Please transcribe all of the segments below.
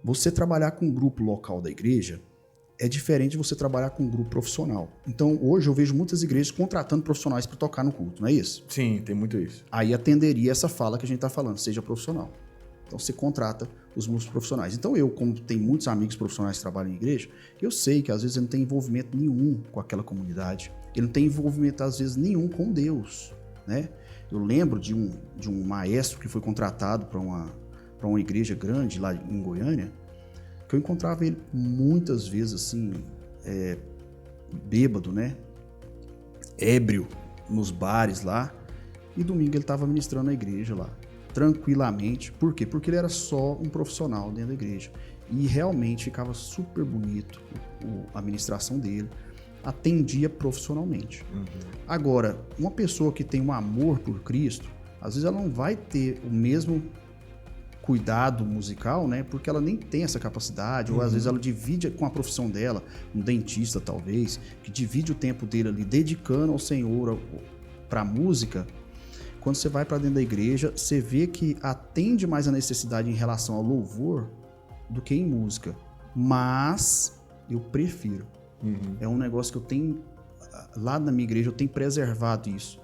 Você trabalhar com um grupo local da igreja é diferente de você trabalhar com um grupo profissional. Então, hoje eu vejo muitas igrejas contratando profissionais para tocar no culto, não é isso? Sim, tem muito isso. Aí atenderia essa fala que a gente está falando, seja profissional. Então, você contrata os músicos profissionais. Então, eu, como tenho muitos amigos profissionais que trabalham em igreja, eu sei que às vezes ele não tem envolvimento nenhum com aquela comunidade. Ele não tem envolvimento, às vezes, nenhum com Deus, né? Eu lembro de um maestro que foi contratado para uma igreja grande lá em Goiânia, que eu encontrava ele muitas vezes, assim, bêbado, né? Ébrio, nos bares lá. E domingo ele estava ministrando na igreja lá, tranquilamente. Por quê? Porque ele era só um profissional dentro da igreja. E realmente ficava super bonito a ministração dele. Atendia profissionalmente. Uhum. Agora, uma pessoa que tem um amor por Cristo, às vezes ela não vai ter o mesmo cuidado musical, né? Porque ela nem tem essa capacidade, ou às vezes ela divide com a profissão dela, um dentista talvez, que divide o tempo dele ali dedicando ao Senhor para a música. Quando você vai para dentro da igreja, você vê que atende mais a necessidade em relação ao louvor do que em música. Mas eu prefiro. É um negócio que eu tenho, lá na minha igreja, eu tenho preservado isso.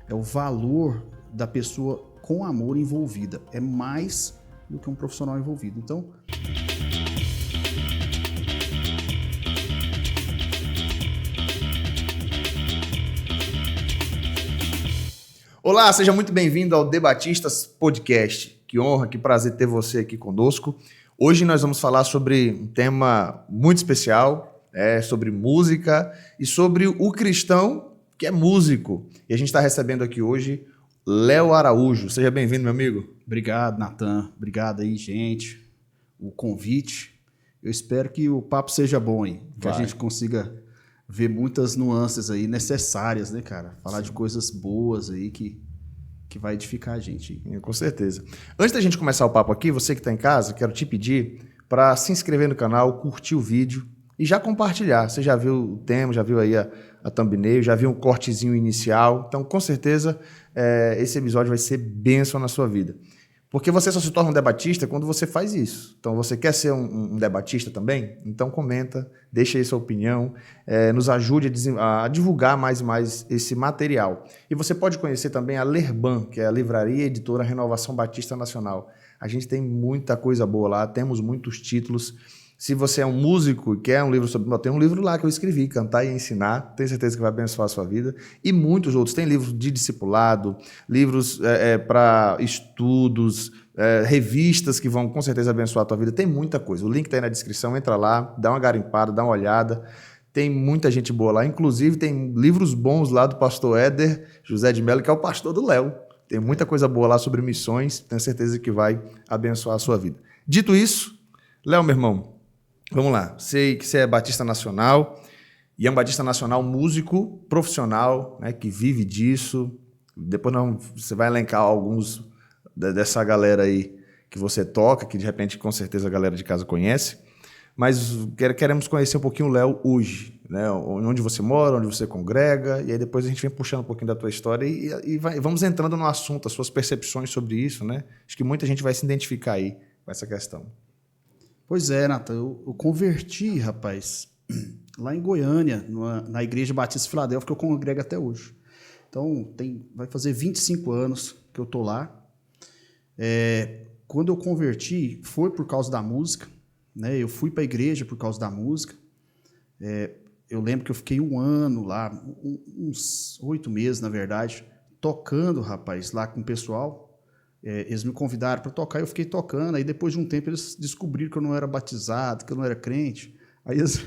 É o valor da pessoa com amor envolvida. É mais do que um profissional envolvido. Então, olá, seja muito bem-vindo ao Debatistas Podcast. Que honra, que prazer ter você aqui conosco. Hoje nós vamos falar sobre um tema muito especial, sobre música e sobre o cristão que é músico. E a gente está recebendo aqui hoje Léo Araújo. Seja bem-vindo, meu amigo. Obrigado, Natan. Obrigado aí, gente. O convite. Eu espero que o papo seja bom aí. Que a gente consiga ver muitas nuances aí necessárias, né, cara? Falar de coisas boas aí que vai edificar a gente. Com certeza. Antes da gente começar o papo aqui, você que está em casa, quero te pedir para se inscrever no canal, curtir o vídeo e já compartilhar. Você já viu o tema, já viu aí a thumbnail, já viu um cortezinho inicial. Então, com certeza, esse episódio vai ser bênção na sua vida. Porque você só se torna um debatista quando você faz isso. Então, você quer ser um debatista também? Então, comenta, deixa aí sua opinião, nos ajude a divulgar mais e mais esse material. E você pode conhecer também a Lerban, que é a Livraria Editora Renovação Batista Nacional. A gente tem muita coisa boa lá, temos muitos títulos. Se você é um músico e quer um livro sobre... Tem um livro lá que eu escrevi, Cantar e Ensinar, tenho certeza que vai abençoar a sua vida. E muitos outros. Tem livros de discipulado, livros para estudos, revistas que vão com certeza abençoar a tua vida. Tem muita coisa. O link está aí na descrição, entra lá, dá uma garimpada, dá uma olhada. Tem muita gente boa lá. Inclusive, tem livros bons lá do pastor Éder José de Mello, que é o pastor do Léo. Tem muita coisa boa lá sobre missões. Tenho certeza que vai abençoar a sua vida. Dito isso, Léo, meu irmão, vamos lá, sei que você é batista nacional e é um batista nacional músico profissional, né, que vive disso. Depois você vai elencar alguns dessa galera aí que você toca, que de repente com certeza a galera de casa conhece. Mas queremos conhecer um pouquinho o Léo hoje, né, onde você mora, onde você congrega, e aí depois a gente vem puxando um pouquinho da tua história e vamos entrando no assunto, as suas percepções sobre isso, né? Acho que muita gente vai se identificar aí com essa questão. Pois é, Natan, eu converti, rapaz, lá em Goiânia, na Igreja Batista Filadélfia, que eu congrego até hoje. Então, vai fazer 25 anos que eu tô lá. Quando eu converti, foi por causa da música, né? Eu fui para a igreja por causa da música. Eu lembro que eu fiquei um ano lá, uns 8 meses, na verdade, tocando, rapaz, lá com o pessoal. Eles me convidaram para tocar, eu fiquei tocando. Aí depois de um tempo eles descobriram que eu não era batizado, que eu não era crente. Aí eles...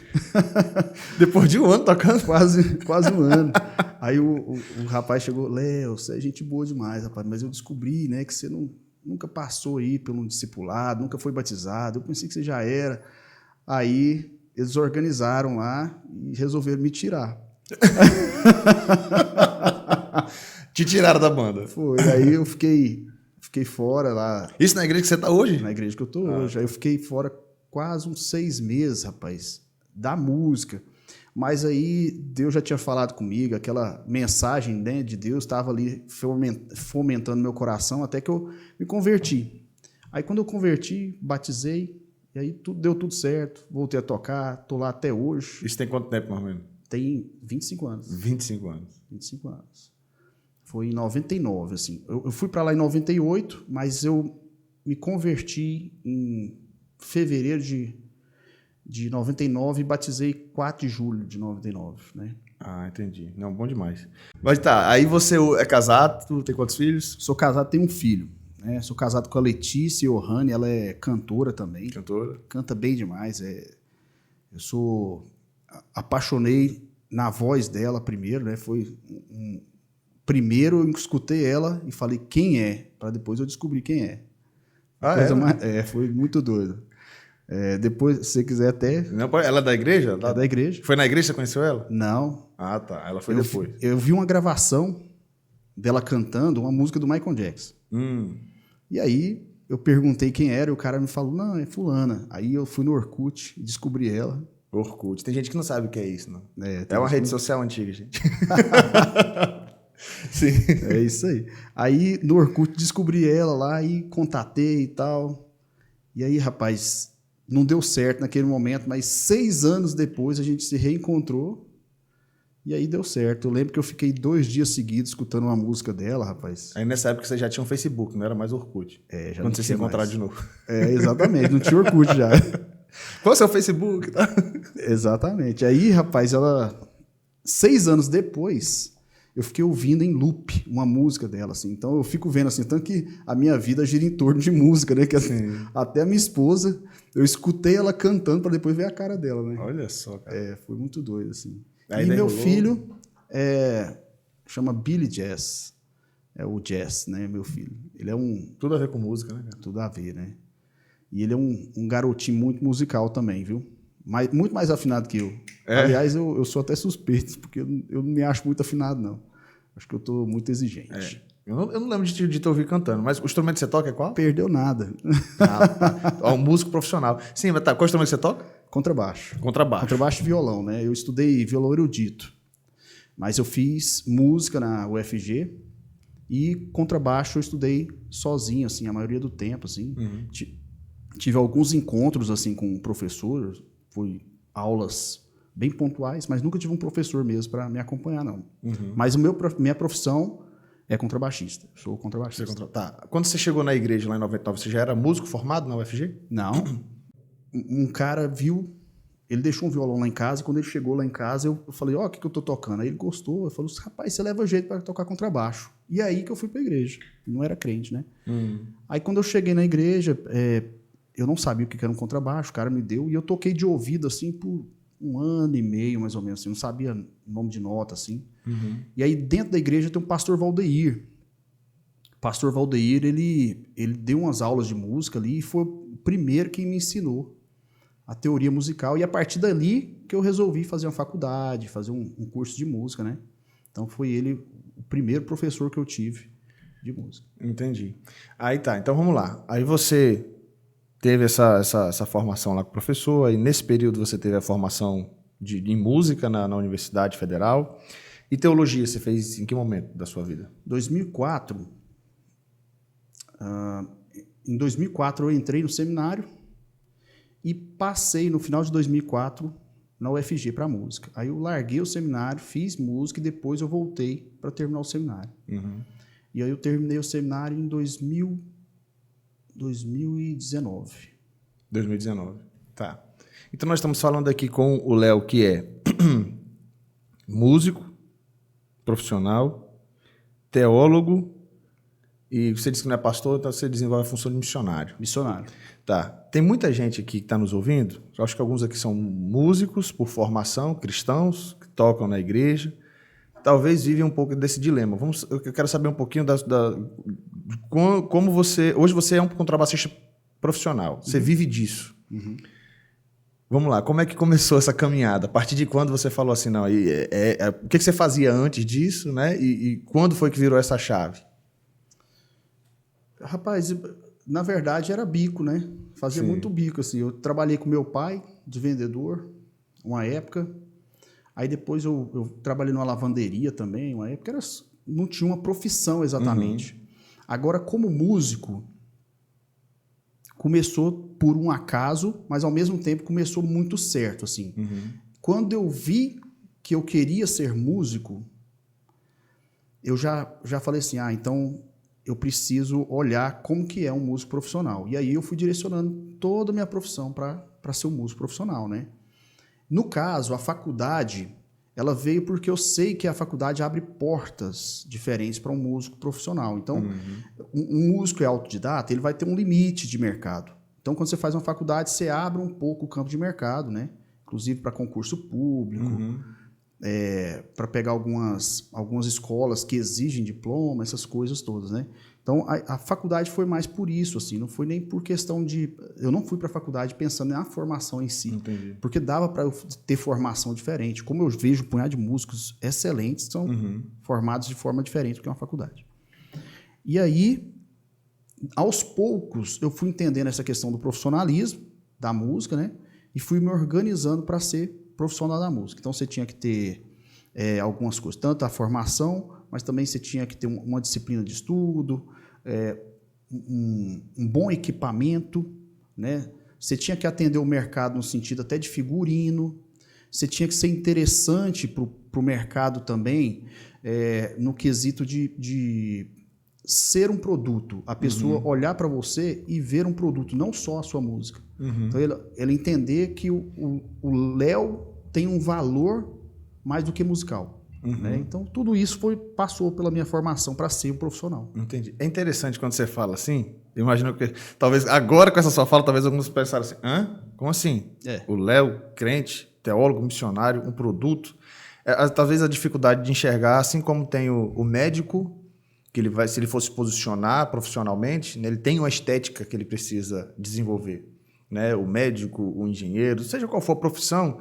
Depois de um ano tocando? Quase um ano. Aí o rapaz chegou: Léo, você é gente boa demais, rapaz, mas eu descobri, né, que você nunca passou aí pelo discipulado, nunca foi batizado, eu pensei que você já era. Aí eles organizaram lá e resolveram me tirar. Te tiraram da banda? Foi, aí eu fiquei fora lá. Isso na igreja que você está hoje? Na igreja que eu estou hoje. Aí eu fiquei fora quase uns 6 meses, rapaz, da música. Mas aí Deus já tinha falado comigo, aquela mensagem, né, de Deus estava ali fomentando meu coração até que eu me converti. Aí quando eu converti, batizei, E aí deu tudo certo, voltei a tocar, tô lá até hoje. Isso tem quanto tempo, mais ou menos? Tem 25 anos. 25 anos. 25 anos. Foi em 99, assim. Eu fui para lá em 98, mas eu me converti em fevereiro de 99 e batizei 4 de julho de 99, né? Ah, entendi. Não, bom demais. Mas tá, aí você é casado, tem quantos filhos? Sou casado, tenho um filho. Né? Sou casado com a Letícia Ohane, ela é cantora também. Cantora. Canta bem demais. Eu apaixonei na voz dela primeiro, né? Primeiro eu escutei ela e falei quem é, para depois eu descobrir quem é. Foi muito doido. Depois, se você quiser até... Não, ela é da igreja? É da igreja. Foi na igreja que você conheceu ela? Não. Ah, tá. Ela foi depois. Eu vi uma gravação dela cantando uma música do Michael Jackson. E aí eu perguntei quem era e o cara me falou, não, é fulana. Aí eu fui no Orkut e descobri ela. Orkut. Tem gente que não sabe o que é isso, não. É uma rede social antiga, gente. Sim. É isso aí. Aí no Orkut descobri ela lá e contatei e tal. E aí, rapaz, não deu certo naquele momento, mas 6 anos depois a gente se reencontrou e aí deu certo. Eu lembro que eu fiquei 2 dias seguidos escutando uma música dela, rapaz. Aí nessa época você já tinha um Facebook, não era mais Orkut. Já quando você se encontrar de novo. Exatamente, não tinha Orkut já. Qual é o seu Facebook? Exatamente. Aí, rapaz, 6 anos depois, eu fiquei ouvindo em loop uma música dela, assim. Então eu fico vendo, assim, tanto que a minha vida gira em torno de música, né? Que assim, até a minha esposa, eu escutei ela cantando para depois ver a cara dela, né? Olha só, cara. Foi muito doido, assim. Aí e meu filho chama Billy Jazz. É o Jazz, né, meu filho. Ele é tudo a ver com música, né, cara? Tudo a ver, né? E ele é um garotinho muito musical também, viu? Muito mais afinado que eu. Aliás, eu sou até suspeito, porque eu não me acho muito afinado, não. Acho que eu tô muito exigente. Eu não lembro de te ouvir cantando, mas o instrumento que você toca é qual? Perdeu nada. Um músico profissional. Sim, mas tá. Qual instrumento que você toca? Contrabaixo. Contrabaixo E violão, né? Eu estudei violão erudito. Mas eu fiz música na UFG e contrabaixo eu estudei sozinho, assim, a maioria do tempo, assim. Tive alguns encontros, assim, com professores, fui aulas bem pontuais, mas nunca tive um professor mesmo para me acompanhar, não. Mas minha profissão é contrabaixista. Eu sou contrabaixista. Tá. Quando você chegou na igreja lá em 99, você já era músico formado na UFG? Não. Um cara viu, ele deixou um violão lá em casa, e quando ele chegou lá em casa, eu falei, o que eu tô tocando? Aí ele gostou, eu falei, rapaz, você leva jeito para tocar contrabaixo. E aí que eu fui pra igreja. Não era crente, né? Aí quando eu cheguei na igreja, eu não sabia o que era um contrabaixo, o cara me deu, e eu toquei de ouvido, assim, por 1 ano e meio, mais ou menos, assim, não sabia nome de nota, assim. E aí, dentro da igreja, tem um pastor Valdeir. O pastor Valdeir, ele deu umas aulas de música ali, e foi o primeiro que me ensinou a teoria musical, e a partir dali que eu resolvi fazer uma faculdade, fazer um curso de música, né? Então, foi ele o primeiro professor que eu tive de música. Entendi. Aí tá, então vamos lá. Aí você teve essa formação lá com o professor, aí nesse período você teve a formação em música na Universidade Federal. E teologia você fez em que momento da sua vida? 2004. Em 2004 eu entrei no seminário e passei no final de 2004 na UFG para música. Aí eu larguei o seminário, fiz música e depois eu voltei para terminar o seminário. E aí eu terminei o seminário em 2019. 2019, tá. Então nós estamos falando aqui com o Léo, que é músico, profissional, teólogo, e você disse que não é pastor, então você desenvolve a função de missionário. Missionário. Tá. Tem muita gente aqui que está nos ouvindo, eu acho que alguns aqui são músicos por formação, cristãos, que tocam na igreja, talvez vivem um pouco desse dilema. Eu quero saber um pouquinho como você... Hoje você é um contrabaixista profissional, você vive disso. Vamos lá, como é que começou essa caminhada? A partir de quando você falou assim, não, o que você fazia antes disso, né? E quando foi que virou essa chave? Rapaz, na verdade era bico, né? Fazia muito bico, assim. Eu trabalhei com meu pai de vendedor, uma época. Aí depois eu trabalhei numa lavanderia também, uma época. Não tinha uma profissão exatamente. Agora, como músico, começou por um acaso, mas ao mesmo tempo começou muito certo, assim. Quando eu vi que eu queria ser músico, eu já falei assim, então eu preciso olhar como que é um músico profissional. E aí eu fui direcionando toda a minha profissão para ser um músico profissional, né? No caso, a faculdade, ela veio porque eu sei que a faculdade abre portas diferentes para um músico profissional. Então, um músico é autodidata, ele vai ter um limite de mercado. Então, quando você faz uma faculdade, você abre um pouco o campo de mercado, né? Inclusive para concurso público, para pegar algumas escolas que exigem diploma, essas coisas todas, né? Então, a faculdade foi mais por isso, assim, não foi nem por questão de... Eu não fui para a faculdade pensando na formação em si. Entendi. Porque dava para eu ter formação diferente. Como eu vejo um punhado de músicos excelentes, são formados de forma diferente do que uma faculdade. E aí, aos poucos, eu fui entendendo essa questão do profissionalismo da música, né? E fui me organizando para ser profissional da música. Então, você tinha que ter algumas coisas, tanto a formação, mas também você tinha que ter uma disciplina de estudo, um bom equipamento, né? Você tinha que atender o mercado no sentido até de figurino, você tinha que ser interessante para o mercado também, no quesito de ser um produto, a pessoa olhar para você e ver um produto, não só a sua música. Então, ele entender que o Léo tem um valor mais do que musical. Né? Então, tudo isso passou pela minha formação para ser um profissional. Entendi. É interessante quando você fala assim, eu imagino que talvez agora com essa sua fala, talvez alguns pensaram assim, como assim? O Léo, crente, teólogo, missionário, um produto. Talvez a dificuldade de enxergar, assim como tem o médico, que ele vai, se ele fosse posicionar profissionalmente, né, ele tem uma estética que ele precisa desenvolver. Né? O médico, o engenheiro, seja qual for a profissão,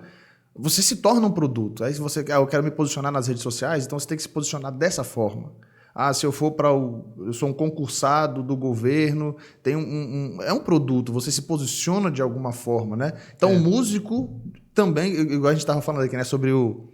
você se torna um produto. Aí se você eu quero me posicionar nas redes sociais, então você tem que se posicionar dessa forma. Se eu for eu sou um concursado do governo, tem é um produto, você se posiciona de alguma forma, né? Então o músico também, igual a gente estava falando aqui, né, sobre o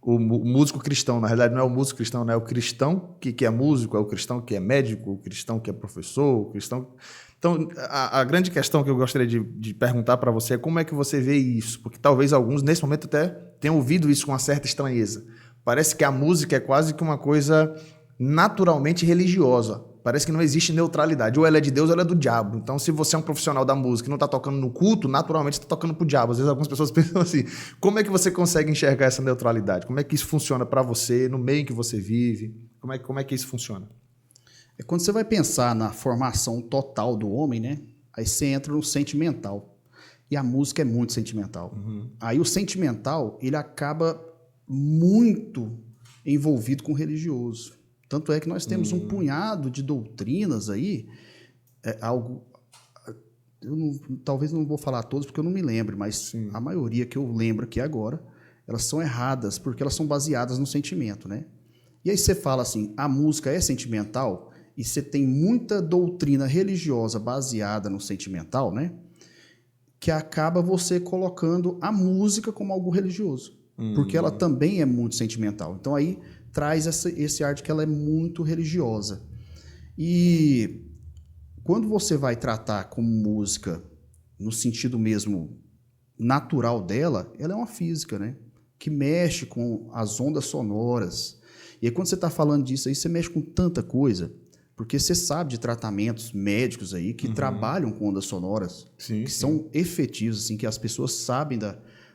músico cristão. Na realidade não é o músico cristão, né? É o cristão que é músico, é o cristão que é médico, o cristão que é professor, o cristão... Então, a grande questão que eu gostaria de perguntar para você é como é que você vê isso? Porque talvez alguns, nesse momento, até tenham ouvido isso com uma certa estranheza. Parece que a música é quase que uma coisa naturalmente religiosa. Parece que não existe neutralidade. Ou ela é de Deus ou ela é do diabo. Então, se você é um profissional da música e não está tocando no culto, naturalmente está tocando para o diabo. Às vezes algumas pessoas pensam assim, como é que você consegue enxergar essa neutralidade? Como é que isso funciona para você, no meio em que você vive? Como é que isso funciona? Quando você vai pensar na formação total do homem, né? Aí você entra no sentimental. E a música é muito sentimental. Aí o sentimental, ele acaba muito envolvido com o religioso. Tanto é que nós temos um punhado de doutrinas aí, talvez não vou falar todos porque eu não me lembro, mas a maioria que eu lembro aqui agora, elas são erradas porque elas são baseadas no sentimento, né? E aí você fala assim, a música é sentimental, e você tem muita doutrina religiosa baseada no sentimental, né? Que acaba você colocando a música como algo religioso. Porque ela também é muito sentimental. Então aí traz esse ar de que ela é muito religiosa. E quando você vai tratar como música no sentido mesmo natural dela, ela é uma física, né? Que mexe com as ondas sonoras. E aí quando você está falando disso aí, você mexe com tanta coisa... Porque você sabe de tratamentos médicos aí que trabalham com ondas sonoras, são efetivos, assim, que as pessoas sabem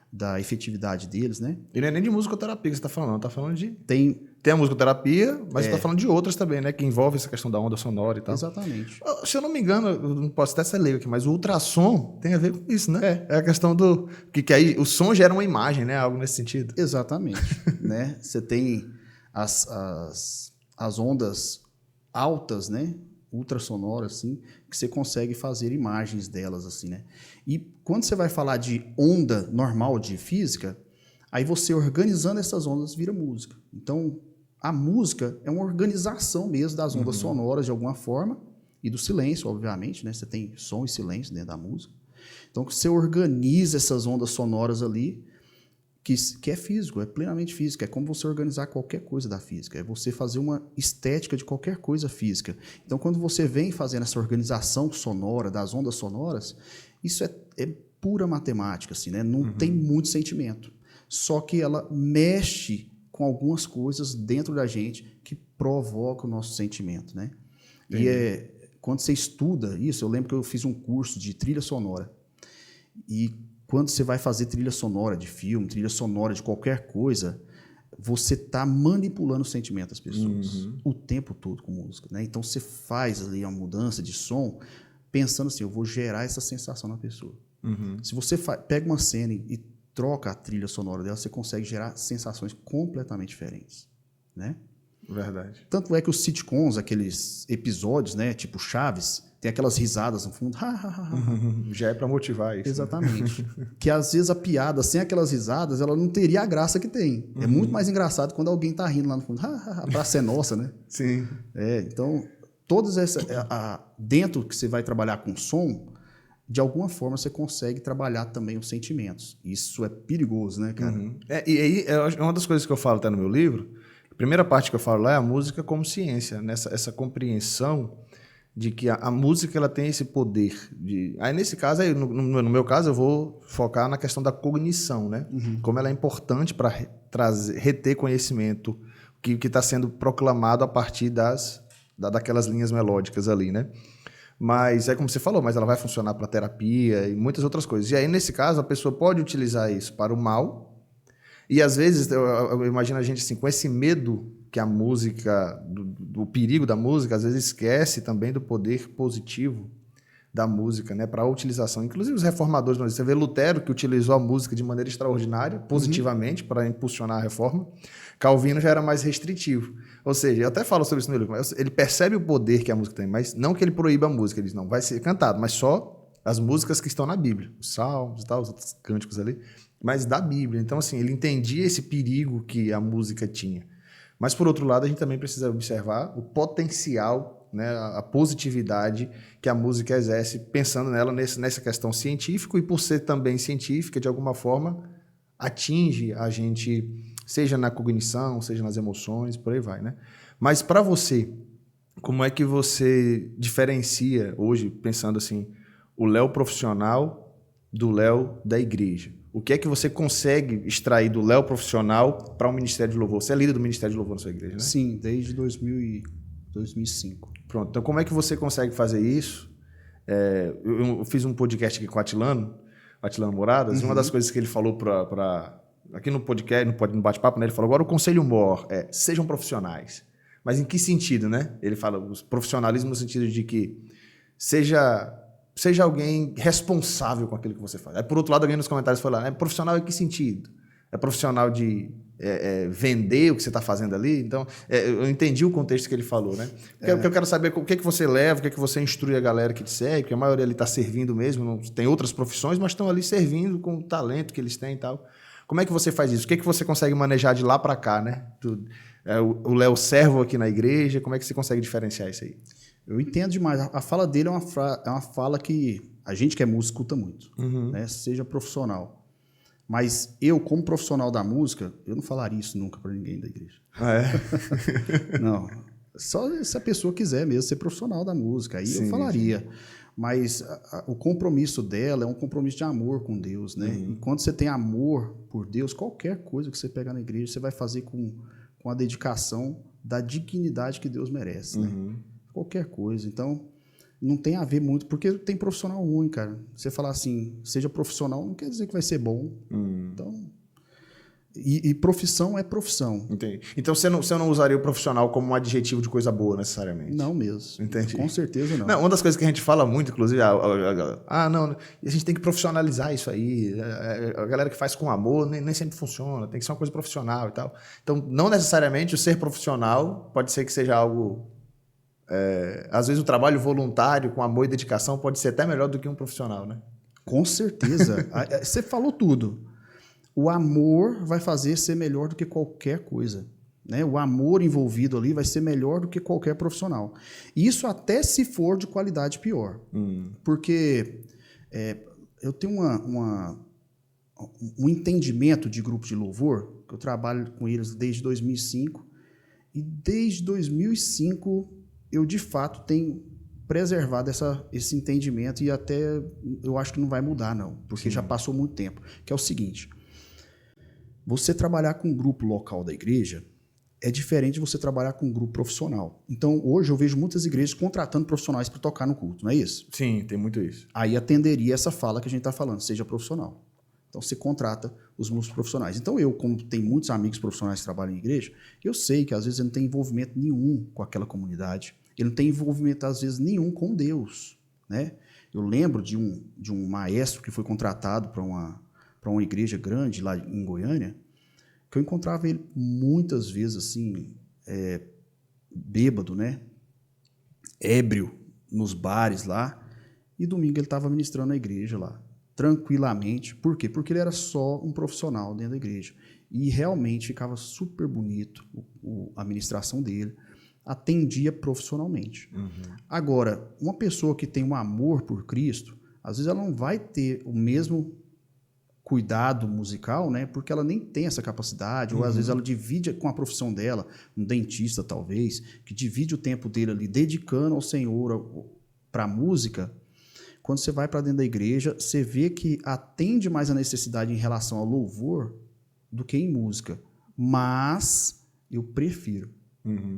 da efetividade deles, né? E não é nem de musicoterapia que você está falando, está falando de... Tem a musicoterapia, mas você está falando de outras também, né? Que envolve essa questão da onda sonora e tal. Exatamente. Se eu não me engano, eu não posso até ser leigo aqui, mas o ultrassom tem a ver com isso, né? É a questão do... Que aí o som gera uma imagem, né? Algo nesse sentido. Exatamente. Né? Você tem as ondas... altas, né, ultrassonoras, assim, que você consegue fazer imagens delas, assim, né. E quando você vai falar de onda normal de física, aí você organizando essas ondas vira música. Então, a música é uma organização mesmo das ondas sonoras de alguma forma e do silêncio, obviamente, né, você tem som e silêncio dentro da música. Então, você organiza essas ondas sonoras ali que é físico, é plenamente físico. É como você organizar qualquer coisa da física. É você fazer uma estética de qualquer coisa física. Então, quando você vem fazendo essa organização sonora, das ondas sonoras, isso é pura matemática, assim, né? Não tem muito sentimento. Só que ela mexe com algumas coisas dentro da gente que provocam o nosso sentimento, né? Entendi. E quando você estuda isso, eu lembro que eu fiz um curso de trilha sonora. E quando você vai fazer trilha sonora de filme, trilha sonora de qualquer coisa, você está manipulando o sentimento das pessoas o tempo todo com música, né? Então você faz ali uma mudança de som pensando assim, eu vou gerar essa sensação na pessoa. Se você pega uma cena e troca a trilha sonora dela, você consegue gerar sensações completamente diferentes, né? Verdade. Tanto é que os sitcoms, aqueles episódios, né, tipo Chaves, tem aquelas risadas no fundo. Já é para motivar isso. Exatamente. Né? Que às vezes a piada, sem aquelas risadas, ela não teria a graça que tem. É muito mais engraçado quando alguém tá rindo lá no fundo. A praça é nossa, né? Sim. Então, todas essas... dentro que você vai trabalhar com som, de alguma forma você consegue trabalhar também os sentimentos. Isso é perigoso, né, cara? E aí, é uma das coisas que eu falo até no meu livro, a primeira parte que eu falo lá é a música como ciência, essa compreensão de que a música ela tem esse poder. Aí, nesse caso, no meu caso, eu vou focar na questão da cognição, né? Como ela é importante para reter conhecimento que está sendo proclamado a partir daquelas linhas melódicas ali, né? Mas é como você falou, mas ela vai funcionar para terapia e muitas outras coisas. E aí, nesse caso, a pessoa pode utilizar isso para o mal. E às vezes, eu imagino a gente assim, com esse medo que a música, do perigo da música, às vezes esquece também do poder positivo da música, né, para a utilização. Inclusive os reformadores, você vê Lutero, que utilizou a música de maneira extraordinária, positivamente, para impulsionar a reforma. Calvino já era mais restritivo. Ou seja, eu até falo sobre isso no livro, mas ele percebe o poder que a música tem, mas não que ele proíba a música, ele diz, não, vai ser cantado, mas só as músicas que estão na Bíblia, os salmos e tal, os outros cânticos ali, mas da Bíblia. Então, assim, ele entendia esse perigo que a música tinha. Mas, por outro lado, a gente também precisa observar o potencial, né, a positividade que a música exerce, pensando nela nessa questão científica, e por ser também científica, de alguma forma, atinge a gente, seja na cognição, seja nas emoções, por aí vai, né? Mas, para você, como é que você diferencia hoje, pensando assim, o Léo profissional do Léo da igreja? O que é que você consegue extrair do Léo profissional para o Ministério de Louvor? Você é líder do Ministério de Louvor na sua igreja, né? Sim, desde 2005. Pronto. Então, como é que você consegue fazer isso? Eu fiz um podcast aqui com o Atilano Moradas, e uma das coisas que ele falou aqui no podcast, no bate-papo, né, ele falou, agora o conselho maior é, sejam profissionais. Mas em que sentido, né? Ele fala, profissionalismo no sentido de que seja alguém responsável com aquilo que você faz. Aí, por outro lado, alguém nos comentários falou, né, profissional em que sentido? É profissional de vender o que você está fazendo ali? Então, eu entendi o contexto que ele falou, né? Porque eu quero saber o que você leva, o que você instrui a galera que te segue, porque a maioria ali está servindo mesmo, tem outras profissões, mas estão ali servindo com o talento que eles têm e tal. Como é que você faz isso? O que você consegue manejar de lá para cá, né? O Léo servo aqui na igreja, como é que você consegue diferenciar isso aí? Eu entendo demais. A fala dele é uma fala que a gente que é músico escuta muito, né? Seja profissional. Mas eu, como profissional da música, eu não falaria isso nunca para ninguém da igreja. Ah, é? Não. Só se a pessoa quiser mesmo ser profissional da música, aí eu falaria. Sim. Mas o compromisso dela é um compromisso de amor com Deus, né? E quando você tem amor por Deus, qualquer coisa que você pegar na igreja, você vai fazer com a dedicação da dignidade que Deus merece, né? Qualquer coisa. Então, não tem a ver muito, porque tem profissional ruim, cara. Você falar assim, seja profissional, não quer dizer que vai ser bom. Então, e profissão é profissão. Entendi. Então, você não usaria o profissional como um adjetivo de coisa boa, necessariamente? Não mesmo. Entendi. Com certeza não. Uma das coisas que a gente fala muito, inclusive, não, a gente tem que profissionalizar isso aí. A galera que faz com amor nem sempre funciona, tem que ser uma coisa profissional e tal. Então, não necessariamente o ser profissional pode ser que seja algo... às vezes o trabalho voluntário com amor e dedicação pode ser até melhor do que um profissional, né? Com certeza. Você falou tudo. O amor vai fazer ser melhor do que qualquer coisa, né? O amor envolvido ali vai ser melhor do que qualquer profissional. Isso até se for de qualidade pior. Porque eu tenho uma um entendimento de grupo de louvor, que eu trabalho com eles desde 2005, e desde 2005 eu, de fato, tenho preservado esse entendimento e até eu acho que não vai mudar, não, porque já passou muito tempo, que é o seguinte: você trabalhar com um grupo local da igreja é diferente de você trabalhar com um grupo profissional. Então, hoje eu vejo muitas igrejas contratando profissionais para tocar no culto, não é isso? Sim, tem muito isso. Aí atenderia essa fala que a gente está falando, seja profissional. Então, você contrata os músicos profissionais. Então, eu, como tenho muitos amigos profissionais que trabalham em igreja, eu sei que às vezes ele não tem envolvimento nenhum com aquela comunidade. Ele não tem envolvimento, às vezes, nenhum com Deus, né? Eu lembro de um maestro que foi contratado para uma igreja grande lá em Goiânia, que eu encontrava ele muitas vezes, assim, bêbado, né? Ébrio, nos bares lá, e domingo ele estava ministrando na igreja lá, tranquilamente. Por quê? Porque ele era só um profissional dentro da igreja. E realmente ficava super bonito a ministração dele, atendia profissionalmente. Agora, uma pessoa que tem um amor por Cristo, às vezes ela não vai ter o mesmo cuidado musical, né? Porque ela nem tem essa capacidade, ou às vezes ela divide com a profissão dela, um dentista talvez, que divide o tempo dele ali dedicando ao Senhor para a música. Quando você vai para dentro da igreja, você vê que atende mais a necessidade em relação ao louvor do que em música. Mas eu prefiro.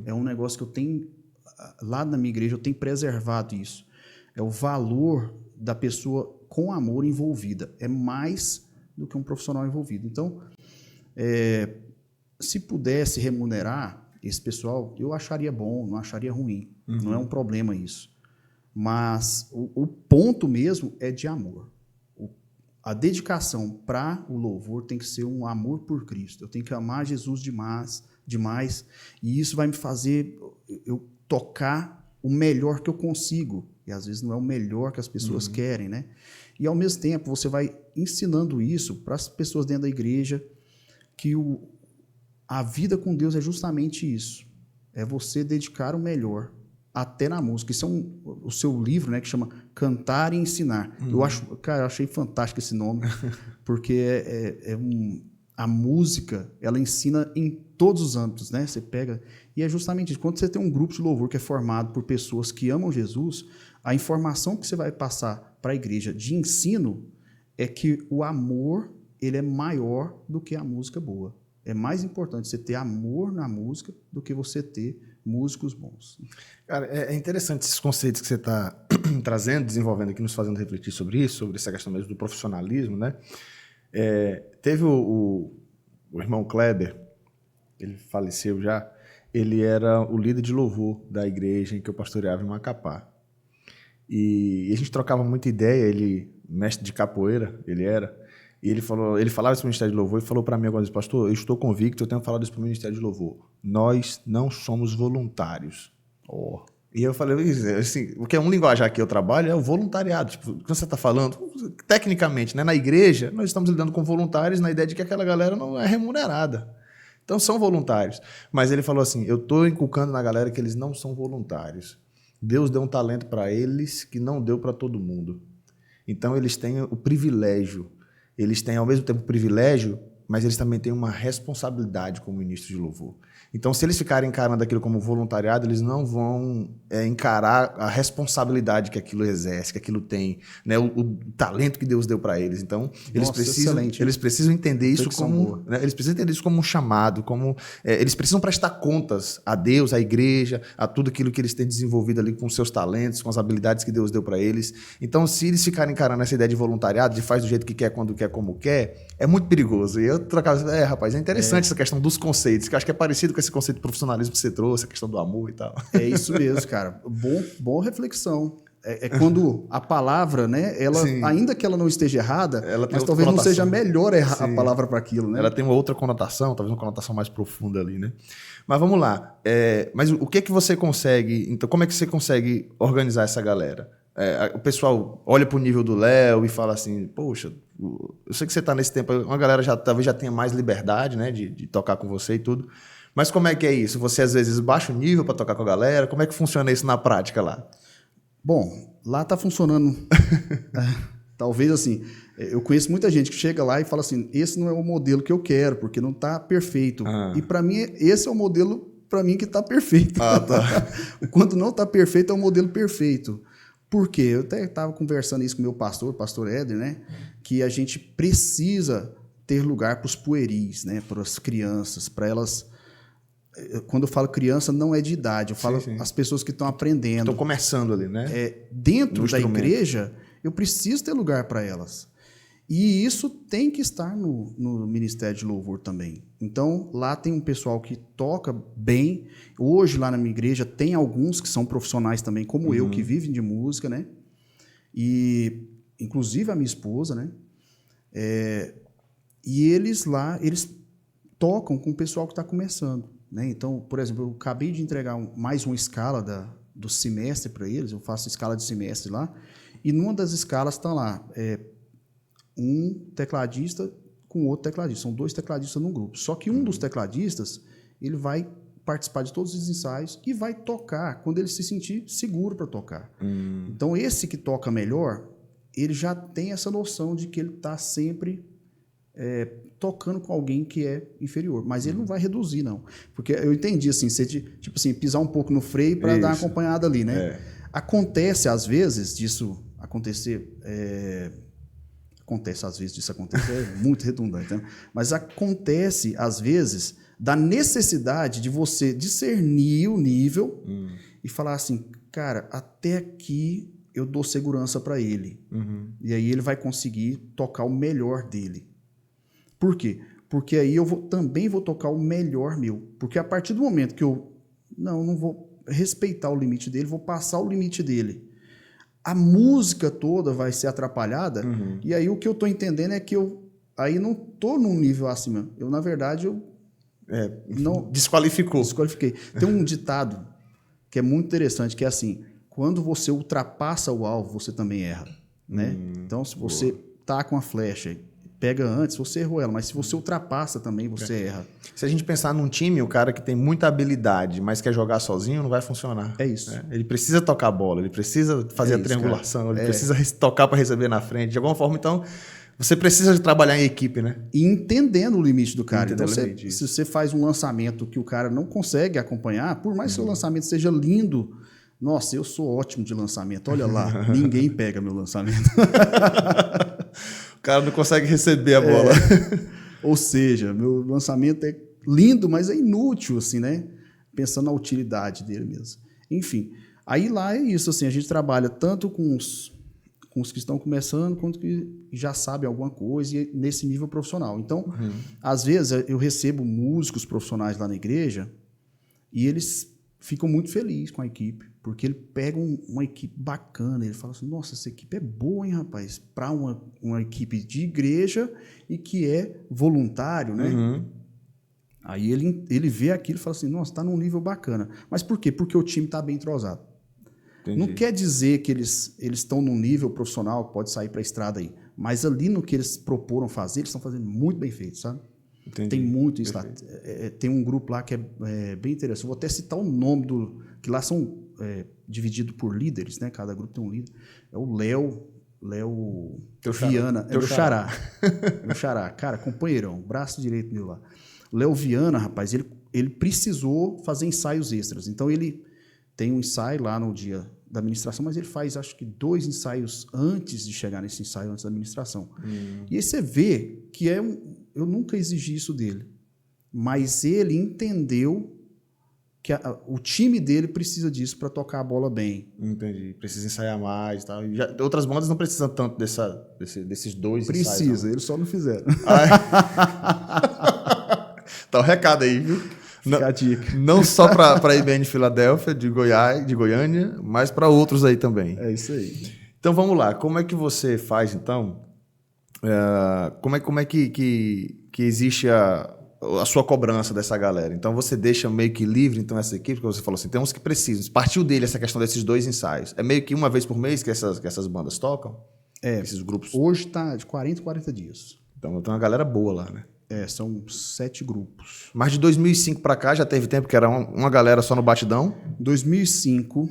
É um negócio que eu tenho, lá na minha igreja, eu tenho preservado isso. É o valor da pessoa com amor envolvida. É mais do que um profissional envolvido. Então, se pudesse remunerar esse pessoal, eu acharia bom, não acharia ruim. Não é um problema isso. Mas o ponto mesmo é de amor. A dedicação para o louvor tem que ser um amor por Cristo. Eu tenho que amar Jesus demais, e isso vai me fazer eu tocar o melhor que eu consigo. E às vezes não é o melhor que as pessoas querem, né? E ao mesmo tempo você vai ensinando isso para as pessoas dentro da igreja, que a vida com Deus é justamente isso. É você dedicar o melhor, até na música. Isso é o seu livro, né, que chama Cantar e Ensinar. Eu achei fantástico esse nome, porque a música, ela ensina em todos os âmbitos, né? Você pega... E é justamente isso. Quando você tem um grupo de louvor que é formado por pessoas que amam Jesus, a informação que você vai passar para a igreja de ensino é que o amor, ele é maior do que a música boa. É mais importante você ter amor na música do que você ter músicos bons. Cara, é interessante esses conceitos que você está trazendo, desenvolvendo aqui, nos fazendo refletir sobre isso, sobre essa questão mesmo do profissionalismo, né? Teve o irmão Kleber, ele faleceu já, ele era o líder de louvor da igreja em que eu pastoreava em Macapá. E a gente trocava muita ideia, ele, mestre de capoeira, ele era, e ele falava isso para o Ministério de Louvor e falou para mim agora, pastor, eu estou convicto, eu tenho falado isso para o Ministério de Louvor, nós não somos voluntários. E eu falei, assim, porque um linguajar que eu trabalho é o voluntariado. Tipo, o que você está falando? Tecnicamente, né? Na igreja, nós estamos lidando com voluntários na ideia de que aquela galera não é remunerada. Então, são voluntários. Mas ele falou assim, eu estou inculcando na galera que eles não são voluntários. Deus deu um talento para eles que não deu para todo mundo. Então, eles têm o privilégio. Eles têm, ao mesmo tempo, o privilégio, mas eles também têm uma responsabilidade como ministro de louvor. Então, se eles ficarem encarando aquilo como voluntariado, eles não vão encarar a responsabilidade que aquilo exerce, que aquilo tem, né? O talento que Deus deu para eles. Então, eles precisam entender isso como, né? Eles precisam entender isso como um chamado, eles precisam prestar contas a Deus, à igreja, a tudo aquilo que eles têm desenvolvido ali com seus talentos, com as habilidades que Deus deu para eles. Então, se eles ficarem encarando essa ideia de voluntariado, de faz do jeito que quer, quando quer, como quer, é muito perigoso. E eu trocava, rapaz, é interessante essa questão dos conceitos, que eu acho que é parecido com esse conceito de profissionalismo que você trouxe, a questão do amor e tal. É isso mesmo, cara. Boa reflexão. Quando a palavra, né, ela, ainda que ela não esteja errada, mas talvez não seja melhor a palavra para aquilo, né? Ela tem uma outra conotação, talvez uma conotação mais profunda ali, né? Mas vamos lá. Mas o que você consegue... Então, como é que você consegue organizar essa galera? O pessoal olha para o nível do Léo e fala assim, poxa, eu sei que você está nesse tempo, uma galera talvez já tenha mais liberdade, né, de tocar com você e tudo. Mas como é que é isso? Você, às vezes, baixa o nível para tocar com a galera? Como é que funciona isso na prática lá? Bom, lá está funcionando Talvez assim, eu conheço muita gente que chega lá e fala assim, esse não é o modelo que eu quero, porque não está perfeito. E para mim, esse é o modelo para mim que está perfeito. Tá. Quando não está perfeito, é o modelo perfeito. Por quê? Eu até estava conversando isso com o meu pastor, o pastor Éder, né? Que a gente precisa ter lugar para os pueris, né? Para as crianças, para elas... Quando eu falo criança, não é de idade, eu falo as pessoas que estão aprendendo. Estão começando ali, né? Dentro da igreja, eu preciso ter lugar para elas. E isso tem que estar no Ministério de Louvor também. Então, lá tem um pessoal que toca bem. Hoje, lá na minha igreja, tem alguns que são profissionais também, como eu, que vivem de música, né? E, inclusive, a minha esposa, né? E eles lá, eles tocam com o pessoal que está começando. Né? Então, por exemplo, eu acabei de entregar mais uma escala do semestre para eles, eu faço escala de semestre lá, e numa das escalas está lá um tecladista com outro tecladista, são 2 tecladistas num grupo. Só que um dos tecladistas, ele vai participar de todos os ensaios e vai tocar quando ele se sentir seguro para tocar. Então, esse que toca melhor, ele já tem essa noção de que ele está sempre... tocando com alguém que é inferior, mas ele não vai reduzir, não. Porque eu entendi, assim, você tipo assim, pisar um pouco no freio para dar uma acompanhada ali, né? Acontece, às vezes, disso acontecer... Acontece, às vezes, disso acontecer, é muito redundante, né? Mas acontece, às vezes, da necessidade de você discernir o nível e falar assim, cara, até aqui eu dou segurança para ele. E aí ele vai conseguir tocar o melhor dele. Por quê? Porque aí eu também vou tocar o melhor meu. Porque a partir do momento que eu não vou respeitar o limite dele, vou passar o limite dele, a música toda vai ser atrapalhada, e aí o que eu estou entendendo é que eu aí não estou num nível acima. Eu, na verdade, não desqualifiquei. Tem um ditado que é muito interessante, que é assim, quando você ultrapassa o alvo, você também erra. Né? Então, se você tá com a flecha... pega antes, você errou ela, mas se você ultrapassa também, você erra. Se a gente pensar num time, o cara que tem muita habilidade, mas quer jogar sozinho, não vai funcionar. É isso. Ele precisa tocar a bola, ele precisa fazer a triangulação, ele precisa tocar para receber na frente. De alguma forma, então, você precisa de trabalhar em equipe, né? E entendendo o limite do cara. Então, se você faz um lançamento que o cara não consegue acompanhar, por mais que o seu lançamento seja lindo, nossa, eu sou ótimo de lançamento, olha lá, ninguém pega meu lançamento. O cara não consegue receber a bola. Ou seja, meu lançamento é lindo, mas é inútil, assim, né? Pensando na utilidade dele mesmo. Enfim, aí lá é isso, assim, a gente trabalha tanto com os que estão começando, quanto que já sabem alguma coisa e nesse nível profissional. Então, às vezes, eu recebo músicos profissionais lá na igreja e eles ficam muito felizes com a equipe, porque ele pega uma equipe bacana, ele fala assim, nossa, essa equipe é boa, hein, rapaz, para uma equipe de igreja e que é voluntário, né? Aí ele vê aquilo e fala assim, nossa, está num nível bacana. Mas por quê? Porque o time está bem entrosado. Entendi. Não quer dizer que eles estão num nível profissional, pode sair para a estrada aí, mas ali no que eles proporam fazer, eles estão fazendo muito bem feito, sabe? Entendi. Tem muito isso lá. Tem um grupo lá que é bem interessante. Eu vou até citar o nome que lá são divididos por líderes, né? Cada grupo tem um líder. É o Léo Viana. É meu xará. Meu xará. Cara, companheirão, braço direito meu lá. O Léo Viana, rapaz, ele precisou fazer ensaios extras. Então, ele tem um ensaio lá no dia da administração, mas ele faz, acho que 2 ensaios antes de chegar nesse ensaio, antes da administração. E aí você vê que eu nunca exigi isso dele, mas ele entendeu que o time dele precisa disso para tocar a bola bem. Entendi. Precisa ensaiar mais e tal. Outras bandas não precisam tanto desses 2 ensaios. Precisa, eles só não fizeram. Tá o recado aí, viu? Fica a dica. Não só para a IBN Filadélfia, de Goiânia, mas para outros aí também. É isso aí. Então vamos lá. Como é que você faz, então? Como é que existe a sua cobrança dessa galera? Então você deixa meio que livre então essa equipe, que você falou assim, tem uns que precisam. Partiu dele essa questão desses 2 ensaios. É meio que uma vez por mês que essas bandas tocam? Esses grupos? Hoje está de 40 em 40 dias. Então tem uma galera boa lá, né? São 7 grupos. Mas de 2005 para cá já teve tempo que era uma galera só no batidão? 2005,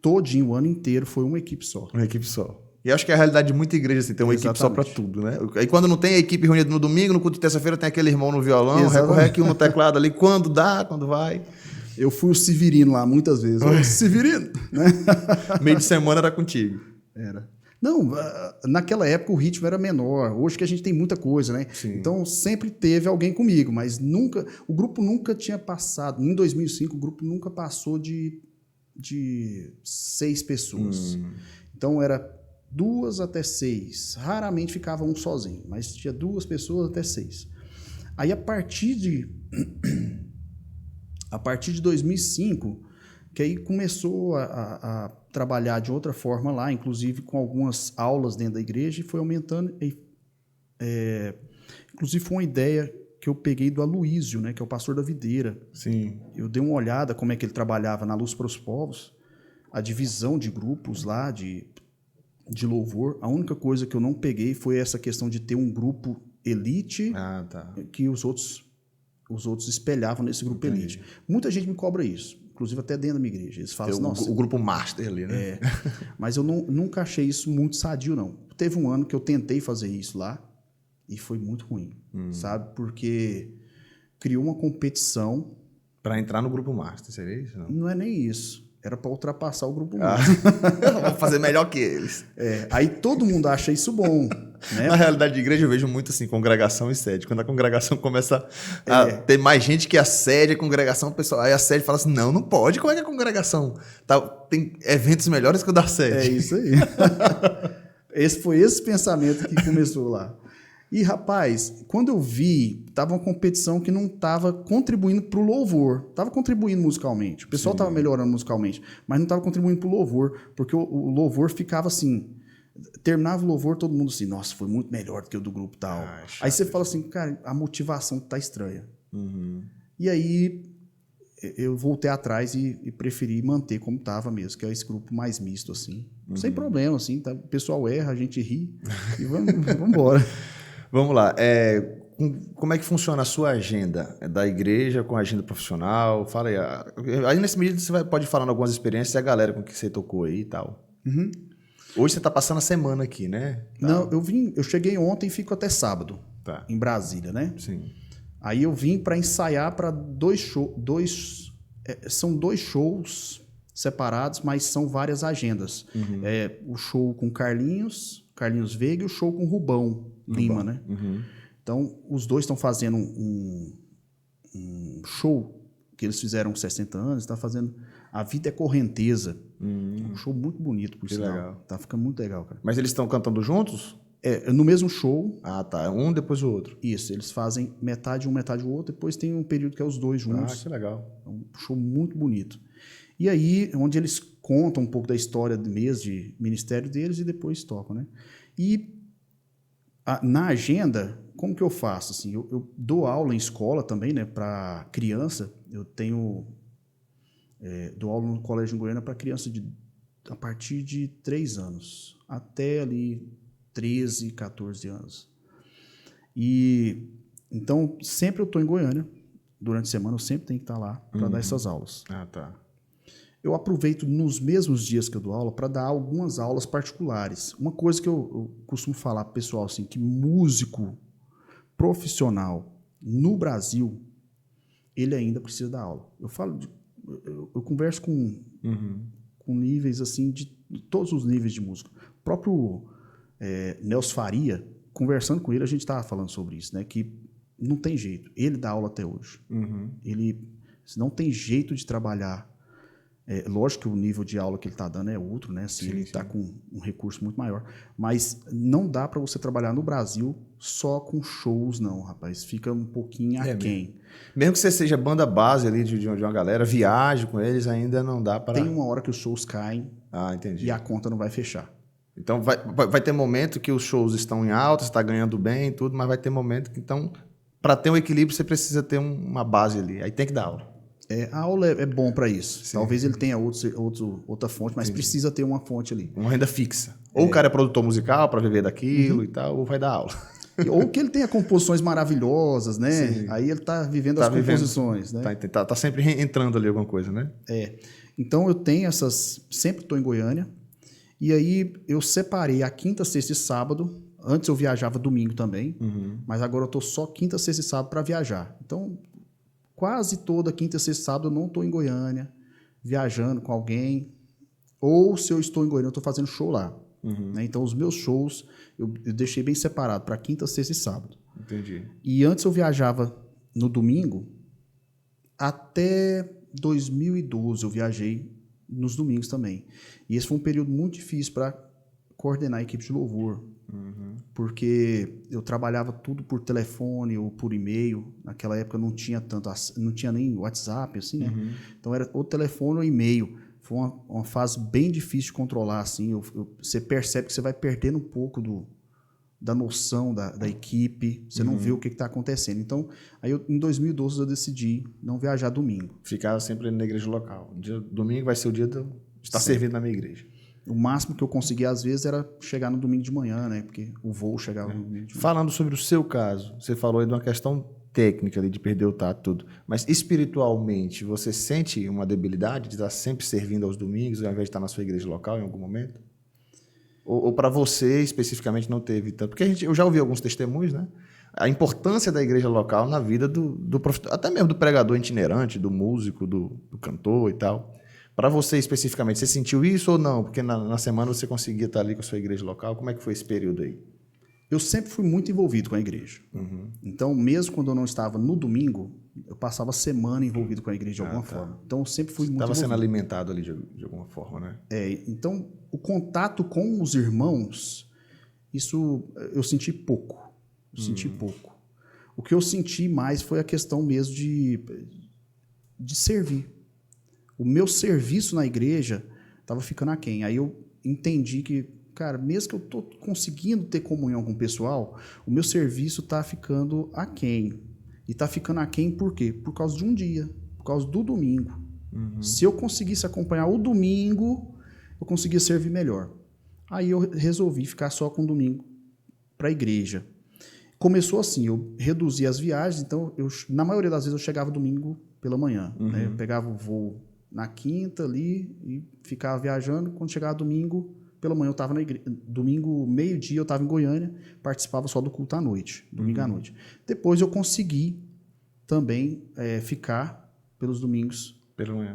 todinho, o ano inteiro, foi uma equipe só. Uma equipe só. E acho que é a realidade de muita igreja, assim, tem uma equipe só para tudo, né? Aí quando não tem a equipe reunida no domingo, no culto de terça-feira tem aquele irmão no violão, recorre um no teclado ali, quando dá, quando vai. Eu fui o Severino lá muitas vezes. Ô, Severino! Né? Meio de semana era contigo. Era. Não, naquela época o ritmo era menor. Hoje que a gente tem muita coisa, né? Sim. Então sempre teve alguém comigo, mas nunca, o grupo nunca tinha passado. Em 2005 o grupo nunca passou de 6 pessoas. Então era 2 até 6. Raramente ficava um sozinho, mas tinha 2 pessoas até 6. Aí a partir de 2005, que aí começou a trabalhar de outra forma lá, inclusive com algumas aulas dentro da igreja, e foi aumentando. Inclusive foi uma ideia que eu peguei do Aloísio, né, que é o pastor da Videira. Sim. Eu dei uma olhada como é que ele trabalhava na Luz para os Povos, a divisão de grupos lá, de louvor. A única coisa que eu não peguei foi essa questão de ter um grupo elite que os outros espelhavam nesse grupo elite. Muita gente me cobra isso, inclusive até dentro da minha igreja. Eles falam assim, nossa, o grupo master ali, né? Mas eu nunca achei isso muito sadio, não. Teve um ano que eu tentei fazer isso lá e foi muito ruim, sabe? Porque criou uma competição. Para entrar no grupo master, seria isso? Não é nem isso. Era para ultrapassar o grupo master. Vou fazer melhor que eles. Aí todo mundo acha isso bom. Né? Na realidade de igreja eu vejo muito assim, congregação e sede. Quando a congregação começa a ter mais gente que a sede, a congregação, o pessoal, aí a sede fala assim, não pode, como é que é a congregação? Tem eventos melhores que o da sede. É isso aí. Foi esse pensamento que começou lá. E, rapaz, quando eu vi, tava uma competição que não estava contribuindo para o louvor. Estava contribuindo musicalmente. O pessoal estava melhorando musicalmente, mas não estava contribuindo para o louvor, porque o louvor ficava assim. Terminava o louvor, todo mundo assim, nossa, foi muito melhor do que o do grupo tal. Aí você fala assim, cara, a motivação tá estranha. E aí eu voltei atrás e preferi manter como estava mesmo, que é esse grupo mais misto, assim. Sem problema, assim, tá? O pessoal erra, a gente ri e vamos embora. Vamos lá. Como é que funciona a sua agenda da igreja com a agenda profissional? Fala aí. Aí nesse medida você pode falar algumas experiências e a galera com que você tocou aí e tal. Hoje você está passando a semana aqui, né? Não, eu cheguei ontem e fico até sábado, em Brasília, né? Sim. Aí eu vim para ensaiar para 2 shows. São 2 shows separados, mas são várias agendas. O show com Carlinhos Veiga e o show com Rubão Lima, né? Então, os dois estão fazendo um show que eles fizeram com 60 anos, está fazendo A Vida é Correnteza. Um show muito bonito, por sinal. Legal. Tá ficando muito legal, cara. Mas eles estão cantando juntos? No mesmo show. Ah, tá. Um depois do outro. Isso, eles fazem metade um, metade o outro, depois tem um período que é os dois juntos. Ah, que legal. É um show muito bonito. E aí, onde eles contam um pouco da história do mês de ministério deles e depois tocam, né? E na agenda, como que eu faço? Assim, eu dou aula em escola também, né? Para criança. Eu tenho... dou aula no colégio em Goiânia para criança a partir de 3 anos. Até ali 13, 14 anos. E então, sempre eu estou em Goiânia. Durante a semana eu sempre tenho que estar lá para dar essas aulas. Ah, tá. Eu aproveito nos mesmos dias que eu dou aula para dar algumas aulas particulares. Uma coisa que eu costumo falar para o pessoal, assim, que músico profissional no Brasil, ele ainda precisa dar aula. Eu converso com níveis assim, de todos os níveis de música. O próprio Nelson Faria, conversando com ele, a gente estava falando sobre isso, né? Que não tem jeito. Ele dá aula até hoje. Ele não tem jeito de trabalhar. Lógico que o nível de aula que ele está dando é outro, né? Assim, ele está com um recurso muito maior. Mas não dá para você trabalhar no Brasil só com shows, não, rapaz. Fica um pouquinho aquém. Mesmo que você seja banda base ali de uma galera, viaje com eles, ainda não dá para... Tem uma hora que os shows caem entendi. E a conta não vai fechar. Então vai ter momento que os shows estão em alta, você está ganhando bem e tudo, mas vai ter momento que, então, para ter um equilíbrio, você precisa ter uma base ali. Aí tem que dar aula. A aula é bom para isso. Sim. Talvez ele tenha outra fonte, mas precisa ter uma fonte ali. Uma renda fixa. Ou o cara é produtor musical para viver daquilo e tal, ou vai dar aula. Ou que ele tenha composições maravilhosas, né? Sim. Aí ele está vivendo as composições, né? Tá sempre entrando ali alguma coisa, né? Então eu tenho essas... Sempre estou em Goiânia. E aí eu separei a quinta, sexta e sábado. Antes eu viajava domingo também, mas agora eu tô só quinta, sexta e sábado para viajar. Então, quase toda quinta, sexta e sábado eu não tô em Goiânia, viajando com alguém. Ou se eu estou em Goiânia, eu estou fazendo show lá. Né? Então, os meus shows eu deixei bem separado para quinta, sexta e sábado. Entendi. E antes eu viajava no domingo, até 2012 eu viajei nos domingos também. E esse foi um período muito difícil para coordenar a equipe de louvor. Porque eu trabalhava tudo por telefone ou por e-mail. Naquela época não tinha não tinha nem WhatsApp, assim, né? Então era ou telefone ou e-mail. Foi uma fase bem difícil de controlar, assim. Você percebe que você vai perdendo um pouco da noção da equipe. Você não vê o que está acontecendo. Então, aí em 2012 eu decidi não viajar domingo. Ficava sempre na igreja local. Domingo vai ser o dia de estar servindo na minha igreja. O máximo que eu conseguia, às vezes, era chegar no domingo de manhã, né? Porque o voo chegava no domingo de manhã. Falando sobre o seu caso, você falou aí de uma questão técnica ali, de perder o tato, tudo. Mas espiritualmente, você sente uma debilidade de estar sempre servindo aos domingos, ao invés de estar na sua igreja local em algum momento? Ou para você, especificamente, não teve tanto? Porque eu já ouvi alguns testemunhos, né? A importância da igreja local na vida do professor, até mesmo do pregador itinerante, do músico, do cantor e tal. Para você, especificamente, você sentiu isso ou não? Porque na semana você conseguia estar ali com a sua igreja local. Como é que foi esse período aí? Eu sempre fui muito envolvido com a igreja. Então, mesmo quando eu não estava no domingo, eu passava a semana envolvido com a igreja de alguma forma. Então, eu sempre fui muito envolvido. Estava sendo alimentado ali de alguma forma, né? Então, o contato com os irmãos, isso eu senti pouco. O que eu senti mais foi a questão mesmo de servir. O meu serviço na igreja estava ficando aquém. Aí eu entendi que, cara, mesmo que eu estou conseguindo ter comunhão com o pessoal, o meu serviço está ficando aquém. E está ficando aquém por quê? Por causa de um dia, por causa do domingo. Se eu conseguisse acompanhar o domingo, eu conseguia servir melhor. Aí eu resolvi ficar só com o domingo para a igreja. Começou assim, eu reduzi as viagens, então na maioria das vezes eu chegava domingo pela manhã. Né? Eu pegava o voo na quinta ali e ficava viajando. Quando chegava domingo, pela manhã eu estava na igreja. Domingo, meio-dia, eu estava em Goiânia, participava só do culto à noite, domingo à noite. Depois eu consegui também ficar pelos domingos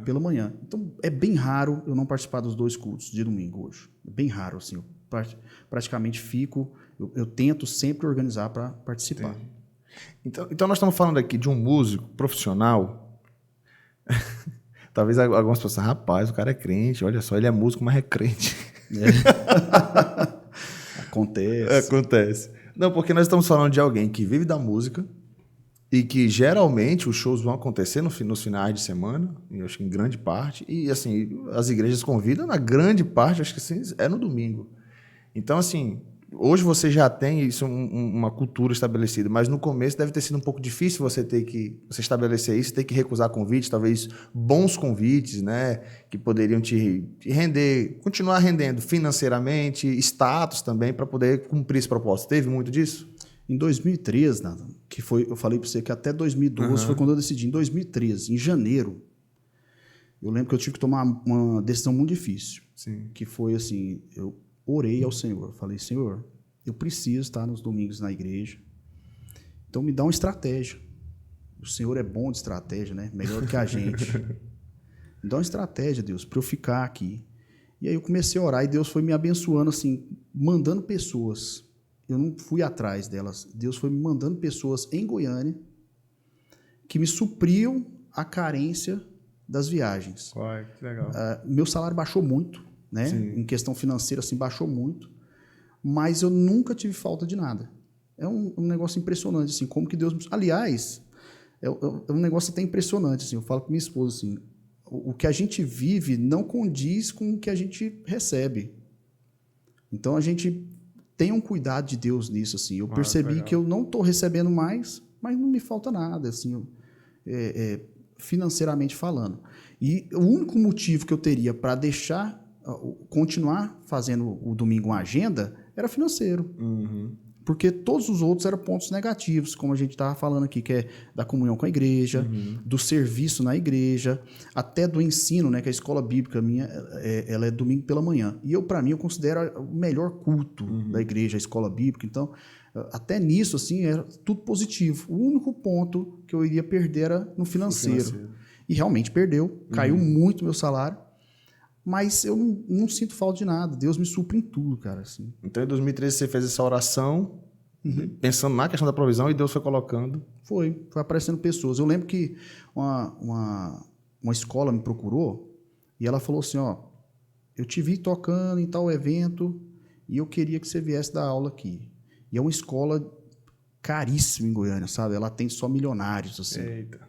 pela manhã. Então é bem raro eu não participar dos dois cultos de domingo hoje. É bem raro, assim. Eu praticamente fico, eu tento sempre organizar para participar. Então nós estamos falando aqui de um músico profissional. Talvez algumas pessoas, rapaz, o cara é crente, olha só, ele é músico, mas é crente. Acontece. Não, porque nós estamos falando de alguém que vive da música e que geralmente os shows vão acontecer nos finais de semana, eu acho que em grande parte, e assim, as igrejas convidam, na grande parte, acho que assim, é no domingo. Então, assim, hoje você já tem isso, uma cultura estabelecida, mas no começo deve ter sido um pouco difícil você estabelecer isso, ter que recusar convites, talvez bons convites, né, que poderiam te render, continuar rendendo financeiramente, status também, para poder cumprir esse propósito. Teve muito disso? Em 2013, Nathan, que foi, eu falei para você que até 2012 foi quando eu decidi. Em 2013, em janeiro, eu lembro que eu tive que tomar uma decisão muito difícil. Sim. Que foi assim, eu orei ao Senhor. Falei, Senhor, eu preciso estar nos domingos na igreja. Então me dá uma estratégia. O Senhor é bom de estratégia, né? Melhor que a gente. Me dá uma estratégia, Deus, para eu ficar aqui. E aí eu comecei a orar e Deus foi me abençoando, assim, mandando pessoas. Eu não fui atrás delas. Deus foi me mandando pessoas em Goiânia que me supriam a carência das viagens. Uai, que legal. Meu salário baixou muito, né? Em questão financeira, assim, baixou muito. Mas eu nunca tive falta de nada. É um negócio impressionante, assim, como que Deus... Aliás, é um negócio até impressionante, assim. Eu falo com minha esposa, assim, o que a gente vive não condiz com o que a gente recebe. Então, a gente... Tenha um cuidado de Deus nisso, assim. Eu percebi que eu não estou recebendo mais, mas não me falta nada, assim, financeiramente falando. E o único motivo que eu teria para continuar fazendo o domingo uma agenda, era financeiro. Porque todos os outros eram pontos negativos, como a gente estava falando aqui, que é da comunhão com a igreja, do serviço na igreja, até do ensino, né? Que a escola bíblica minha, ela é domingo pela manhã. E para mim, eu considero o melhor culto da igreja, a escola bíblica. Então, até nisso, assim, era tudo positivo. O único ponto que eu iria perder era no financeiro. E realmente perdeu, caiu muito meu salário. Mas eu não sinto falta de nada. Deus me supre em tudo, cara. Assim. Então, em 2013, você fez essa oração, pensando na questão da provisão, e Deus foi colocando. Foi aparecendo pessoas. Eu lembro que uma escola me procurou e ela falou assim, ó, eu te vi tocando em tal evento e eu queria que você viesse dar aula aqui. E é uma escola caríssima em Goiânia, sabe? Ela tem só milionários, assim. Eita.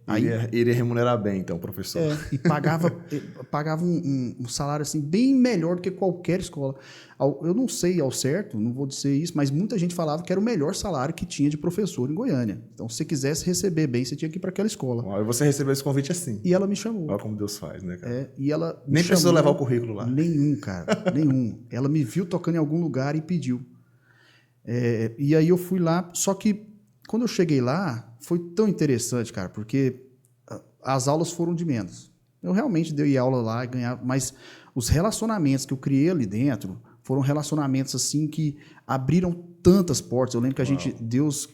Aí, iria remunerar bem, então, o professor. E pagava um salário assim, bem melhor do que qualquer escola. Eu não sei ao certo, não vou dizer isso, mas muita gente falava que era o melhor salário que tinha de professor em Goiânia. Então, se você quisesse receber bem, você tinha que ir para aquela escola. E você recebeu esse convite assim. E ela me chamou. Olha como Deus faz, né, cara? E ela nem precisou levar o currículo lá. Nenhum, cara. Nenhum. Ela me viu tocando em algum lugar e pediu. E aí eu fui lá, só que quando eu cheguei lá, foi tão interessante, cara, porque as aulas foram de menos. Eu realmente dei aula lá e ganhava, mas os relacionamentos que eu criei ali dentro foram relacionamentos assim que abriram tantas portas. Eu lembro que Deus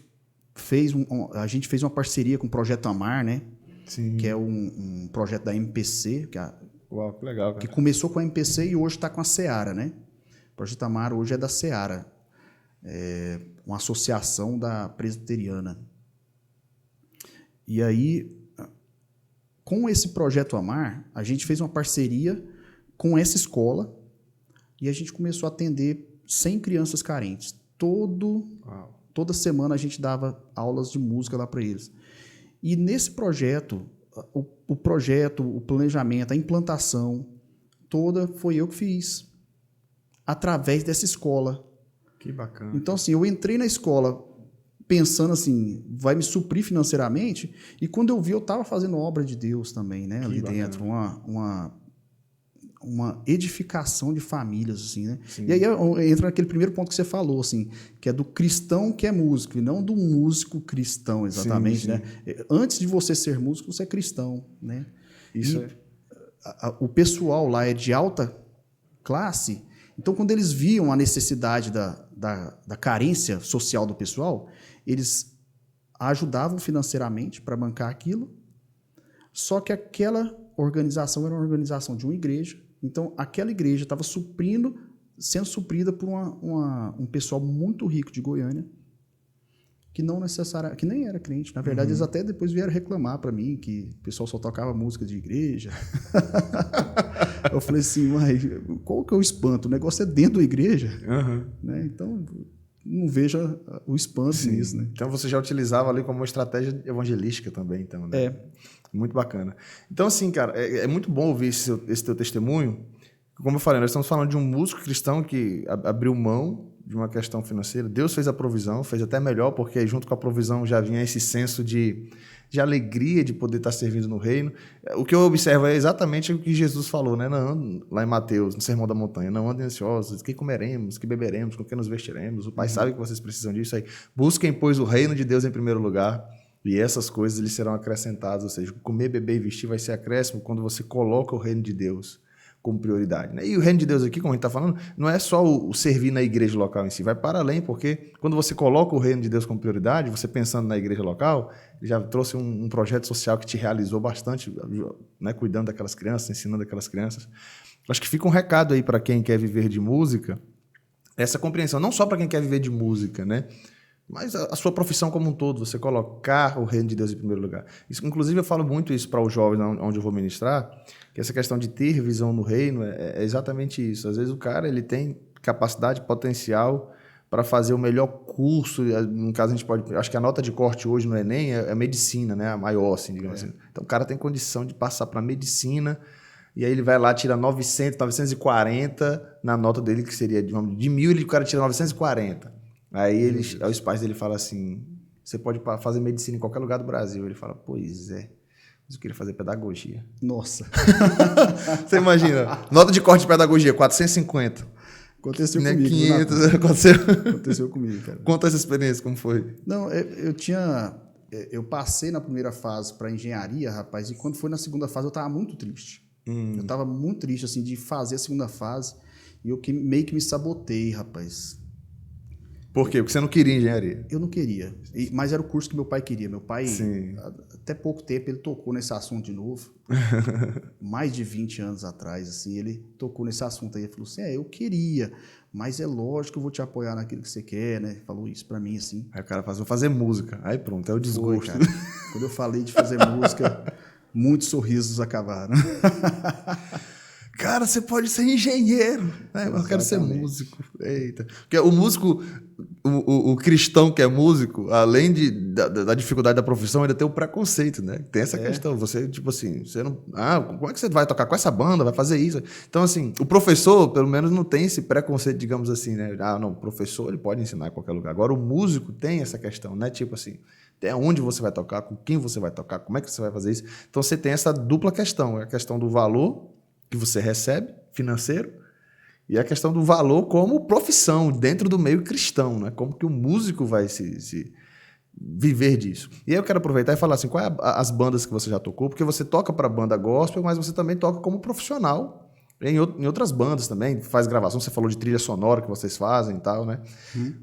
fez a gente fez uma parceria com o Projeto Amar, né? Sim. Que é um projeto da MPC, Uau, que legal, cara. Que começou com a MPC e hoje está com a Seara, né? O Projeto Amar hoje é da Seara. Uma associação da presbiteriana. E aí, com esse Projeto Amar, a gente fez uma parceria com essa escola e a gente começou a atender 100 crianças carentes. Toda semana a gente dava aulas de música lá para eles. E nesse projeto, o planejamento, a implantação toda foi eu que fiz, através dessa escola. Que bacana. Então, assim, eu entrei na escola pensando assim, vai me suprir financeiramente, e quando eu vi, eu estava fazendo obra de Deus também, né? Ali dentro, uma edificação de famílias, assim, né? Sim. E aí entra naquele primeiro ponto que você falou, assim, que é do cristão que é músico, e não do músico cristão, exatamente, sim. Né? Antes de você ser músico, você é cristão, né? Isso o pessoal lá é de alta classe. Então, quando eles viam a necessidade da carência social do pessoal, eles ajudavam financeiramente para bancar aquilo, só que aquela organização era uma organização de uma igreja, então aquela igreja estava sendo suprida por um pessoal muito rico de Goiânia, que que nem era crente. Na verdade, eles até depois vieram reclamar para mim que o pessoal só tocava música de igreja. Eu falei assim, mas qual que é o espanto? O negócio é dentro da igreja. Né? Então, não veja o espanto nisso. Né? Então, você já utilizava ali como uma estratégia evangelística também. Então, né? Muito bacana. Então, assim, cara, é muito bom ouvir esse teu testemunho. Como eu falei, nós estamos falando de um músico cristão que abriu mão de uma questão financeira. Deus fez a provisão, fez até melhor, porque junto com a provisão já vinha esse senso de alegria de poder estar servindo no reino. O que eu observo é exatamente o que Jesus falou, né? Não, lá em Mateus, no Sermão da Montanha. Não andem ansiosos, que comeremos, que beberemos, com que nos vestiremos. O Pai sabe que vocês precisam disso aí. Busquem, pois, o reino de Deus em primeiro lugar, e essas coisas lhes serão acrescentadas. Ou seja, comer, beber e vestir vai ser acréscimo quando você coloca o reino de Deus como prioridade. Né? E o reino de Deus aqui, como a gente está falando, não é só o servir na igreja local em si, vai para além, porque quando você coloca o reino de Deus como prioridade, você pensando na igreja local, já trouxe um projeto social que te realizou bastante, né? Cuidando daquelas crianças, ensinando aquelas crianças. Acho que fica um recado aí para quem quer viver de música, essa compreensão, não só para quem quer viver de música, né? Mas a sua profissão como um todo, você colocar o reino de Deus em primeiro lugar. Isso, inclusive, eu falo muito isso para os jovens onde eu vou ministrar, que essa questão de ter visão no reino é exatamente isso. Às vezes o cara ele tem capacidade, potencial para fazer o melhor curso. No caso, a gente pode... Acho que a nota de corte hoje no Enem é medicina, né? A maior, assim, digamos assim. Então, o cara tem condição de passar para medicina, e aí ele vai lá, tira 900, 940 na nota dele, que seria de 1.000, o cara tira 940. Aí os pais dele falam assim, você pode fazer medicina em qualquer lugar do Brasil. Ele fala, pois é, mas eu queria fazer pedagogia. Nossa. Você imagina, nota de corte de pedagogia, 450. Aconteceu né, comigo. 500, aconteceu. Aconteceu comigo, cara. Conta essa experiência, como foi? Não, eu passei na primeira fase para engenharia, rapaz, e quando foi na segunda fase eu tava muito triste. Eu tava muito triste, assim, de fazer a segunda fase e eu meio que me sabotei, rapaz. Por quê? Porque você não queria engenharia. Eu não queria, mas era o curso que meu pai queria. Meu pai, Sim. até pouco tempo, ele tocou nesse assunto de novo. Mais de 20 anos atrás, assim, ele tocou nesse assunto aí. Ele falou assim, eu queria, mas é lógico que eu vou te apoiar naquilo que você quer, né? Falou isso pra mim, assim. Aí o cara falou, vou fazer música. Aí pronto, é o desgosto. Foi, cara. Quando eu falei de fazer música, muitos sorrisos acabaram. Cara, você pode ser engenheiro, né? Eu quero ser músico. Eita. Porque o músico, o cristão que é músico, além da dificuldade da profissão, ainda tem o preconceito, né? Tem essa questão. Você, tipo assim, você não. Como é que você vai tocar com essa banda? Vai fazer isso? Então, assim, o professor, pelo menos, não tem esse preconceito, digamos assim, né? Não, o professor ele pode ensinar em qualquer lugar. Agora, o músico tem essa questão, né? Tipo assim. Até onde você vai tocar, com quem você vai tocar, como é que você vai fazer isso. Então, você tem essa dupla questão. A questão do valor que você recebe, financeiro, e a questão do valor como profissão dentro do meio cristão, né? Como que o músico vai se viver disso. E aí eu quero aproveitar e falar assim, quais as bandas que você já tocou, porque você toca para banda gospel, mas você também toca como profissional em outras bandas também, faz gravação, você falou de trilha sonora que vocês fazem e tal, né?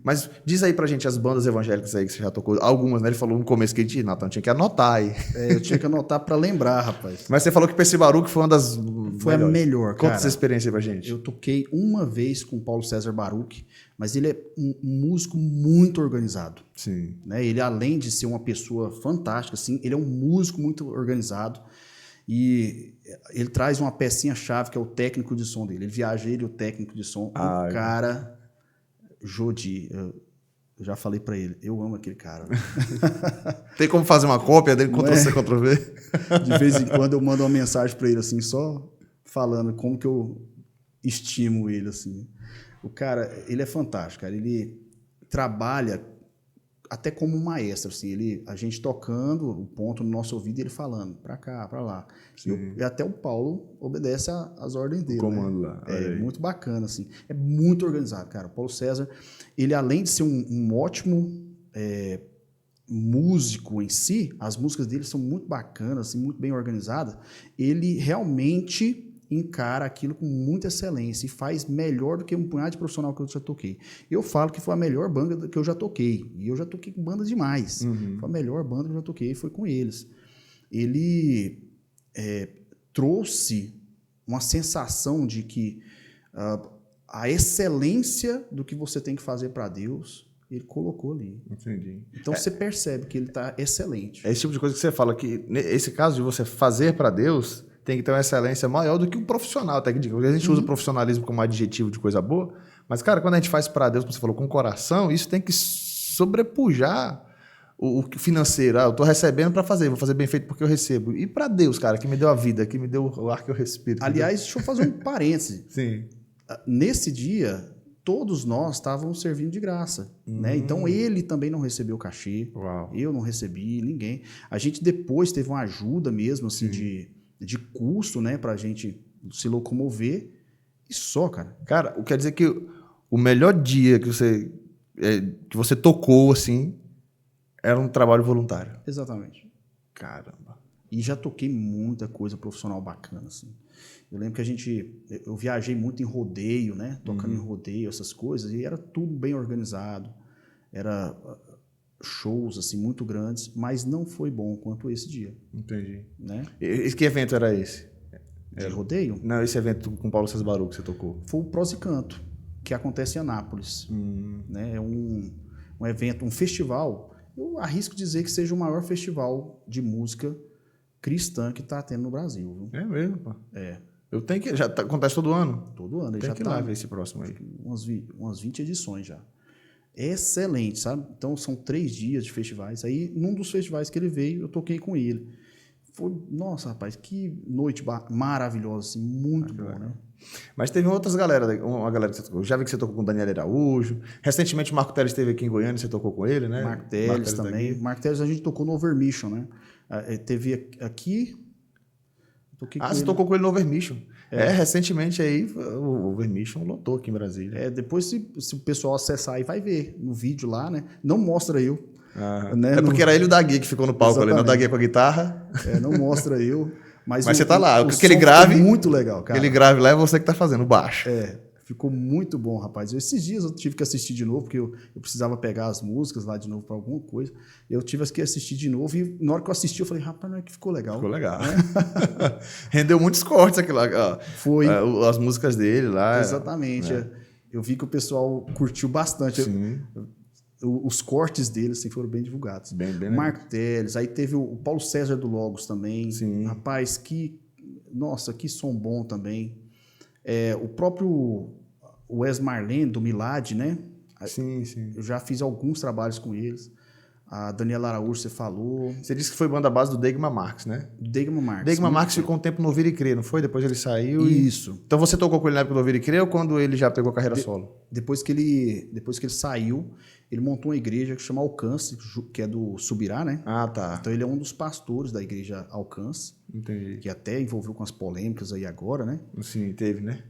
Mas diz aí pra gente as bandas evangélicas aí que você já tocou, algumas, né? Ele falou no começo que Natan tinha que anotar aí. Eu tinha que anotar pra lembrar, rapaz. Mas você falou que PC Baruch foi uma das Foi melhores. a melhor, cara. Conta essa experiência aí pra gente. Eu toquei uma vez com o Paulo César Baruch, mas ele é um músico muito organizado. Sim. Né? Ele, além de ser uma pessoa fantástica, assim, ele é um músico muito organizado. E ele traz uma pecinha-chave, que é o técnico de som dele. Ele viaja, ele e o técnico de som. O cara, Jodi, eu já falei pra ele, eu amo aquele cara. Tem como fazer uma cópia dele, Ctrl-C, Ctrl-V? De vez em quando eu mando uma mensagem pra ele, assim, só falando como que eu estimo ele, assim. O cara, ele é fantástico, cara. Ele trabalha até como um maestro, assim, a gente tocando o ponto no nosso ouvido e ele falando pra cá, pra lá. E até o Paulo obedece às ordens dele. O comando, né? lá. É muito bacana, assim. É muito organizado, cara. O Paulo César, ele além de ser um ótimo músico em si, as músicas dele são muito bacanas, assim, muito bem organizadas. Ele realmente encara aquilo com muita excelência e faz melhor do que um punhado de profissional que eu já toquei. Eu falo que foi a melhor banda que eu já toquei. E eu já toquei com bandas demais. Foi a melhor banda que eu já toquei, foi com eles. Ele trouxe uma sensação de que a excelência do que você tem que fazer para Deus, ele colocou ali. Entendi. Então você percebe que ele está excelente. É esse tipo de coisa que você fala, que nesse caso de você fazer para Deus, tem que ter uma excelência maior do que um profissional, até que diga. A gente usa o profissionalismo como adjetivo de coisa boa, mas, cara, quando a gente faz para Deus, como você falou, com o coração, isso tem que sobrepujar o financeiro. Eu estou recebendo para fazer, vou fazer bem feito porque eu recebo. E para Deus, cara, que me deu a vida, que me deu o ar que eu respiro. Aliás, deixa eu fazer um parêntese. Sim. Nesse dia, todos nós estávamos servindo de graça. Né? Então, ele também não recebeu cachê. Uau. Eu não recebi, ninguém. A gente depois teve uma ajuda mesmo, assim, de custo, né, pra gente se locomover. E só, cara. Cara, quer dizer que o melhor dia que você tocou, assim, era um trabalho voluntário. Exatamente. Caramba. E já toquei muita coisa profissional bacana, assim. Eu lembro que eu viajei muito em rodeio, né? Tocando em rodeio, essas coisas, e era tudo bem organizado. Era shows, assim, muito grandes, mas não foi bom quanto esse dia. Entendi. Né? E que evento era esse? De rodeio? Não, esse evento com Paulo César Baruch que você tocou. Foi o Prós e Canto, que acontece em Anápolis. Né? É um evento, um festival. Eu arrisco dizer que seja o maior festival de música cristã que está tendo no Brasil. Viu? É mesmo, pô. É. Eu tenho que... acontece todo ano? Todo ano. Ele Tem já que ir lá ver esse próximo aí. Umas 20 edições já. Excelente, sabe? Então, são 3 dias de festivais. Aí, num dos festivais que ele veio, eu toquei com ele. Foi, nossa, rapaz, que noite maravilhosa, assim, muito bom, né? Mas teve outras uma galera que você tocou. Já vi que você tocou com o Daniel Araújo. Recentemente o Marco Teles esteve aqui em Goiânia, você tocou com ele, né? Marco Teles também. Marco Teles a gente tocou no Overmission, né? Teve aqui... Você tocou com ele no Overmission. Recentemente aí o Vermission lotou aqui em Brasília. Depois se o pessoal acessar aí vai ver no vídeo lá, né? Não mostra eu. Né? Porque era ele e o Dagui que ficou no palco ali, né? O Dagui com a guitarra. Não mostra eu. Mas você tá lá, aquele som grave. Muito legal, cara. Aquele grave lá é você que tá fazendo, o baixo. Ficou muito bom, rapaz. Esses dias eu tive que assistir de novo, porque eu precisava pegar as músicas lá de novo para alguma coisa. Eu tive que assistir de novo e na hora que eu assisti eu falei, rapaz, não é que ficou legal. Ficou legal. Rendeu muitos cortes aquilo lá. Foi. As músicas dele lá. Exatamente. Eu vi que o pessoal curtiu bastante. Sim. Os cortes dele assim, foram bem divulgados. Bem Marco Teles, aí teve o Paulo César do Logos também. Sim. Rapaz, nossa, que som bom também. O próprio Wes Marlene, do Milad, né? Sim. Eu já fiz alguns trabalhos com eles. A Daniela Araújo, você falou. Você disse que foi banda base do Degma Marques, né? Degma Marques. Degma Marques ficou um tempo no Ouvir e Crer, não foi? Depois ele saiu. Isso. Então você tocou com ele na época do Ouvir e Crer ou quando ele já pegou carreira solo? Depois que ele saiu, ele montou uma igreja que chama Alcance, que é do Subirá, né? Ah, tá. Então ele é um dos pastores da igreja Alcance. Entendi. Que até envolveu com as polêmicas aí agora, né? Sim, teve, né?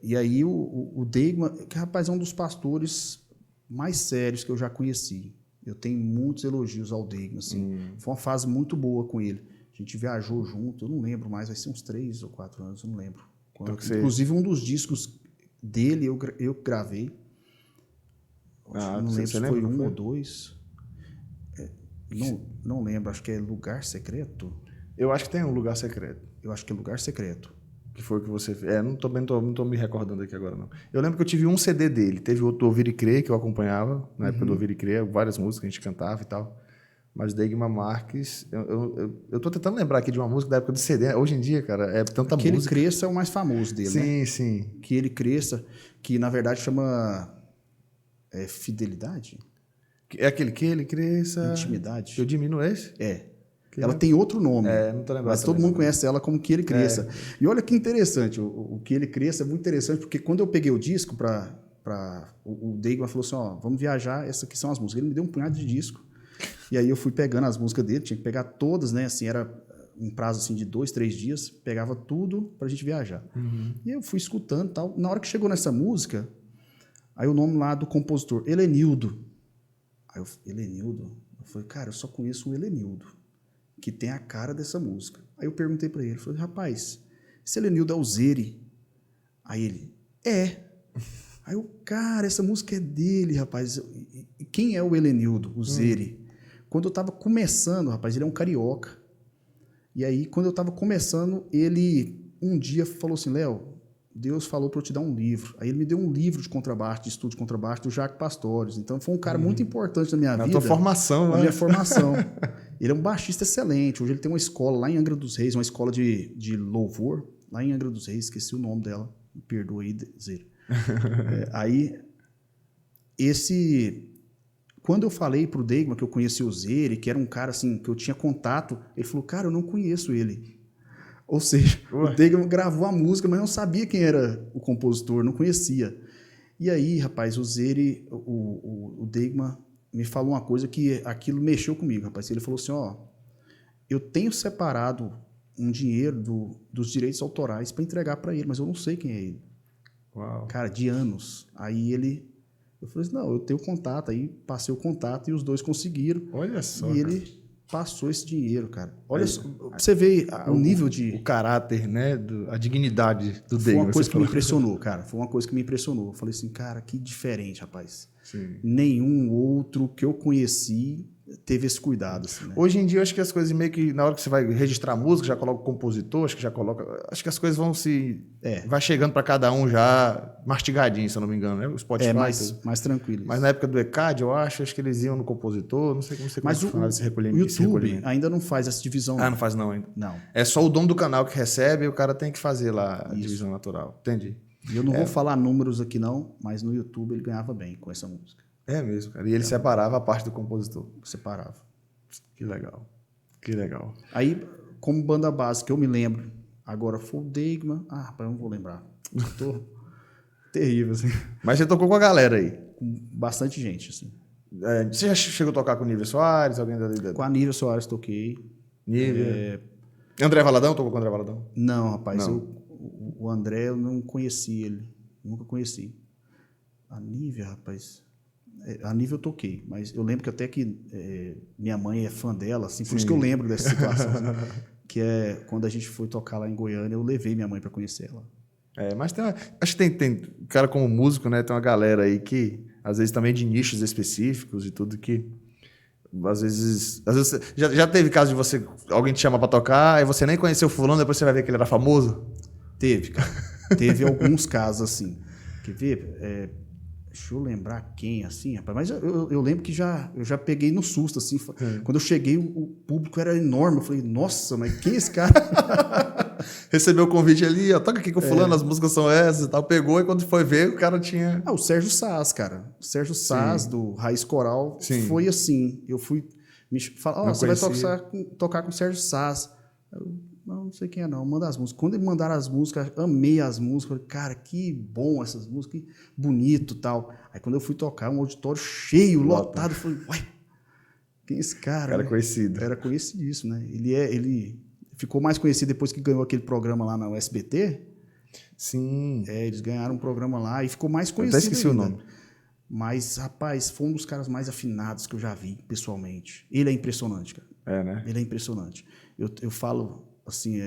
E aí o Degma, que rapaz é um dos pastores mais sérios que eu já conheci. Eu tenho muitos elogios ao Degma, assim. Foi uma fase muito boa com ele. A gente viajou junto, eu não lembro mais, vai ser uns 3 ou 4 anos, eu não lembro. Inclusive um dos discos dele eu gravei. Não lembro se foi 1 ou 2. Não lembro, acho que é Lugar Secreto. Eu acho que tem um Lugar Secreto. Eu acho que é Lugar Secreto. Que foi o que você fez. Não tô me recordando aqui agora, não. Eu lembro que eu tive um CD dele. Teve outro do Ouvir e Crer, que eu acompanhava, na época do Ouvir e Crer, várias músicas que a gente cantava e tal. Mas Degma Marques, eu tô tentando lembrar aqui de uma música da época do CD. Hoje em dia, cara, é tanta música. Que Ele Cresça é o mais famoso dele, né? Sim. Que Ele Cresça, que na verdade chama Fidelidade? É aquele que Ele Cresça... Intimidade. Eu diminuo esse? Ela tem outro nome, não tô lembrado, mas todo mundo conhece ela como Que Ele Cresça. E olha que interessante, o Que Ele Cresça é muito interessante, porque quando eu peguei o disco o Degma falou assim, vamos viajar, essas aqui são as músicas. Ele me deu um punhado de disco, e aí eu fui pegando as músicas dele, tinha que pegar todas, né, assim, era um prazo assim, de 2, 3 dias, pegava tudo pra gente viajar. E eu fui escutando e tal. Na hora que chegou nessa música, aí o nome lá do compositor, Helenildo. Aí Helenildo? Eu falei, cara, eu só conheço o Helenildo, que tem a cara dessa música. Aí eu perguntei pra ele, falei, rapaz, esse Helenildo é o Zeri? Aí ele, Aí eu, cara, essa música é dele, rapaz. E quem é o Helenildo, o Zeri? Quando eu tava começando, rapaz, ele é um carioca. E aí, quando eu tava começando, ele um dia falou assim, Léo, Deus falou para eu te dar um livro. Aí ele me deu um livro de contrabaixo, de estudo de contrabaixo, do Jacques Pastores. Então foi um cara muito importante na minha vida. Na tua formação, né? Na minha formação. Ele é um baixista excelente. Hoje ele tem uma escola lá em Angra dos Reis, uma escola de louvor, lá em Angra dos Reis, esqueci o nome dela. Me perdoa aí, Zeri. Quando eu falei pro Degma que eu conheci o Zeri, que era um cara assim, que eu tinha contato, ele falou, cara, eu não conheço ele. Ou seja, o Degma gravou a música, mas não sabia quem era o compositor, não conhecia. E aí, rapaz, o Zeri, o Degma me falou uma coisa que aquilo mexeu comigo, rapaz. Ele falou assim, eu tenho separado um dinheiro dos direitos autorais para entregar para ele, mas eu não sei quem é ele. Uau. Cara, de anos. Aí eu falei assim, não, eu tenho contato. Aí passei o contato e os dois conseguiram. Olha só, e ele passou esse dinheiro, cara. Olha só, você vê o nível de... O caráter, né? A dignidade do Degma. Foi uma coisa que me impressionou, cara. Foi uma coisa que me impressionou. Eu falei assim, cara, que diferente, rapaz. Sim. Nenhum outro que eu conheci teve esse cuidado. Assim, né? Hoje em dia, eu acho que as coisas meio que, na hora que você vai registrar música, já coloca o compositor, acho que as coisas vão se... vai chegando para cada um já mastigadinho, se eu não me engano, né? O Spotify. Mais tranquilo. Mas na época do ECAD, eu acho que eles iam no compositor, não sei como mas esse recolhimento. O YouTube ainda não faz essa divisão. Não faz não ainda. Não. É só o dono do canal que recebe e o cara tem que fazer lá a divisão natural. Entendi. E eu não vou falar números aqui não, mas no YouTube ele ganhava bem com essa música. É mesmo, cara. E ele separava a parte do compositor. Separava. Que legal. Que legal. Aí, como banda base que eu me lembro, agora foi o Degma. Eu não vou lembrar. Tô terrível, assim. Mas você tocou com a galera aí? Com bastante gente, assim. Você já chegou a tocar com o Nívia Soares? Alguém da... Com a Nívia Soares toquei. Nívia. André Valadão? Tocou com o André Valadão? Não, rapaz. Não. o André, eu não conheci ele. Nunca conheci. A Nívia, rapaz... A Nívia eu toquei, mas eu lembro que até que minha mãe é fã dela, assim, por isso que eu lembro dessa situação. Assim, que é quando a gente foi tocar lá em Goiânia, eu levei minha mãe para conhecer ela. Mas acho que tem cara como músico, né? Tem uma galera aí que, às vezes, também de nichos específicos e tudo que... Às vezes já teve caso de você, alguém te chama para tocar, aí você nem conheceu o fulano, depois você vai ver que ele era famoso? Teve, cara. Teve alguns casos assim. Quer ver? Deixa eu lembrar quem, assim, rapaz. Mas eu lembro que eu já peguei no susto, assim. Quando eu cheguei, o público era enorme. Eu falei, nossa, mas quem é esse cara? Recebeu o convite ali, ó, toca aqui com o fulano, as músicas são essas e tal. Pegou e quando foi ver, o cara tinha... O Sérgio Saz, cara. O Sérgio Saz, do Raiz Coral, foi assim. Eu fui... Me falaram, você vai tocar com o Sérgio Saz. Eu, não sei quem é não, manda as músicas. Quando eles mandaram as músicas, amei as músicas. Falei, cara, que bom essas músicas, que bonito e tal. Aí quando eu fui tocar, um auditório cheio, lotado, eu falei, uai, quem é esse cara? Era conhecido. Era conhecidíssimo, né? Ele ficou mais conhecido depois que ganhou aquele programa lá na SBT. Sim. Eles ganharam um programa lá e ficou mais conhecido. Eu até esqueci ainda. o nome. Mas, rapaz, foi um dos caras mais afinados que eu já vi, pessoalmente. Ele é impressionante, cara. Né? Ele é impressionante. Eu falo, assim,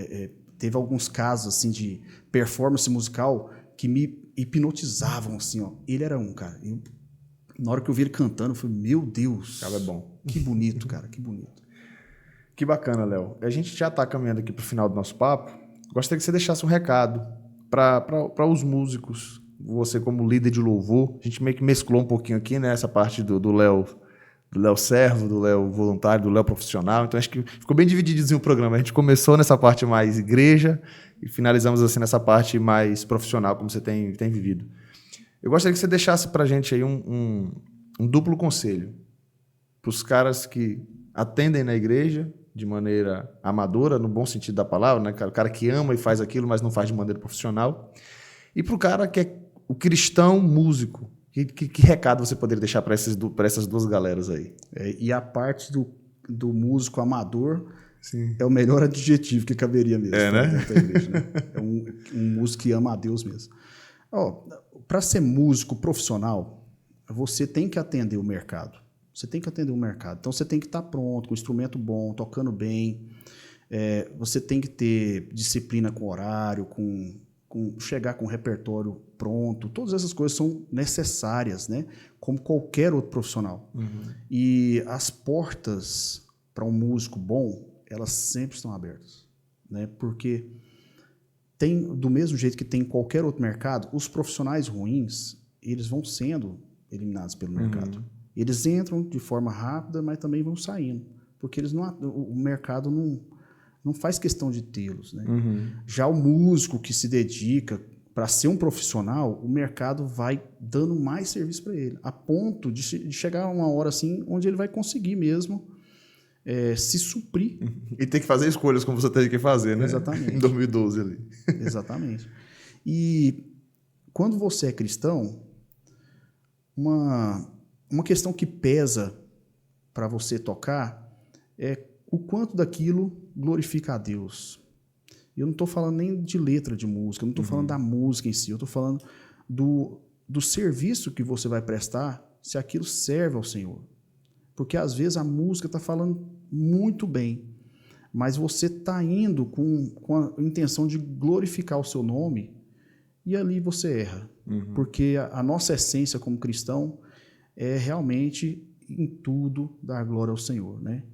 teve alguns casos, assim, de performance musical que me hipnotizavam, assim, ó. Ele era um, cara. Na hora que eu vi ele cantando, eu falei, meu Deus. O cara é bom. Que bonito, cara, que bonito. Que bacana, Léo. A gente já está caminhando aqui para o final do nosso papo. Gostaria que você deixasse um recado para os músicos. Você como líder de louvor, a gente meio que mesclou um pouquinho aqui, né? Essa parte do Léo servo, do Léo voluntário, do Léo profissional. Então acho que ficou bem divididozinho o programa. A gente começou nessa parte mais igreja e finalizamos assim nessa parte mais profissional, como você tem vivido. Eu gostaria que você deixasse para a gente aí um duplo conselho para os caras que atendem na igreja de maneira amadora, no bom sentido da palavra, né? O cara que ama e faz aquilo, mas não faz de maneira profissional. E para o cara que é o cristão músico, que recado você poderia deixar para essas duas galeras aí? E a parte do músico amador, sim, é o melhor adjetivo que caberia mesmo. Né? Dentro da igreja, né? É um músico que ama a Deus mesmo. Para ser músico profissional, você tem que atender o mercado. Você tem que atender o mercado. Então, você tem que estar pronto, com instrumento bom, tocando bem. Você tem que ter disciplina com horário, chegar com o repertório pronto. Todas essas coisas são necessárias, né? Como qualquer outro profissional. Uhum. E as portas para um músico bom, elas sempre estão abertas, né? Porque do mesmo jeito que tem em qualquer outro mercado, os profissionais ruins, eles vão sendo eliminados pelo mercado. Eles entram de forma rápida, mas também vão saindo, porque o mercado não faz questão de tê-los, né? Já o músico que se dedica para ser um profissional, o mercado vai dando mais serviço para ele, a ponto de chegar uma hora assim onde ele vai conseguir mesmo se suprir. E tem que fazer escolhas como você teve que fazer, né? Exatamente. Em 2012 ali. Exatamente. E quando você é cristão, uma questão que pesa para você tocar é o quanto daquilo glorifica a Deus. Eu não estou falando nem de letra de música, eu não estou falando da música em si, eu estou falando do serviço que você vai prestar, se aquilo serve ao Senhor. Porque às vezes a música está falando muito bem, mas você está indo com a intenção de glorificar o seu nome e ali você erra. Porque a nossa essência como cristão é realmente em tudo dar glória ao Senhor, né?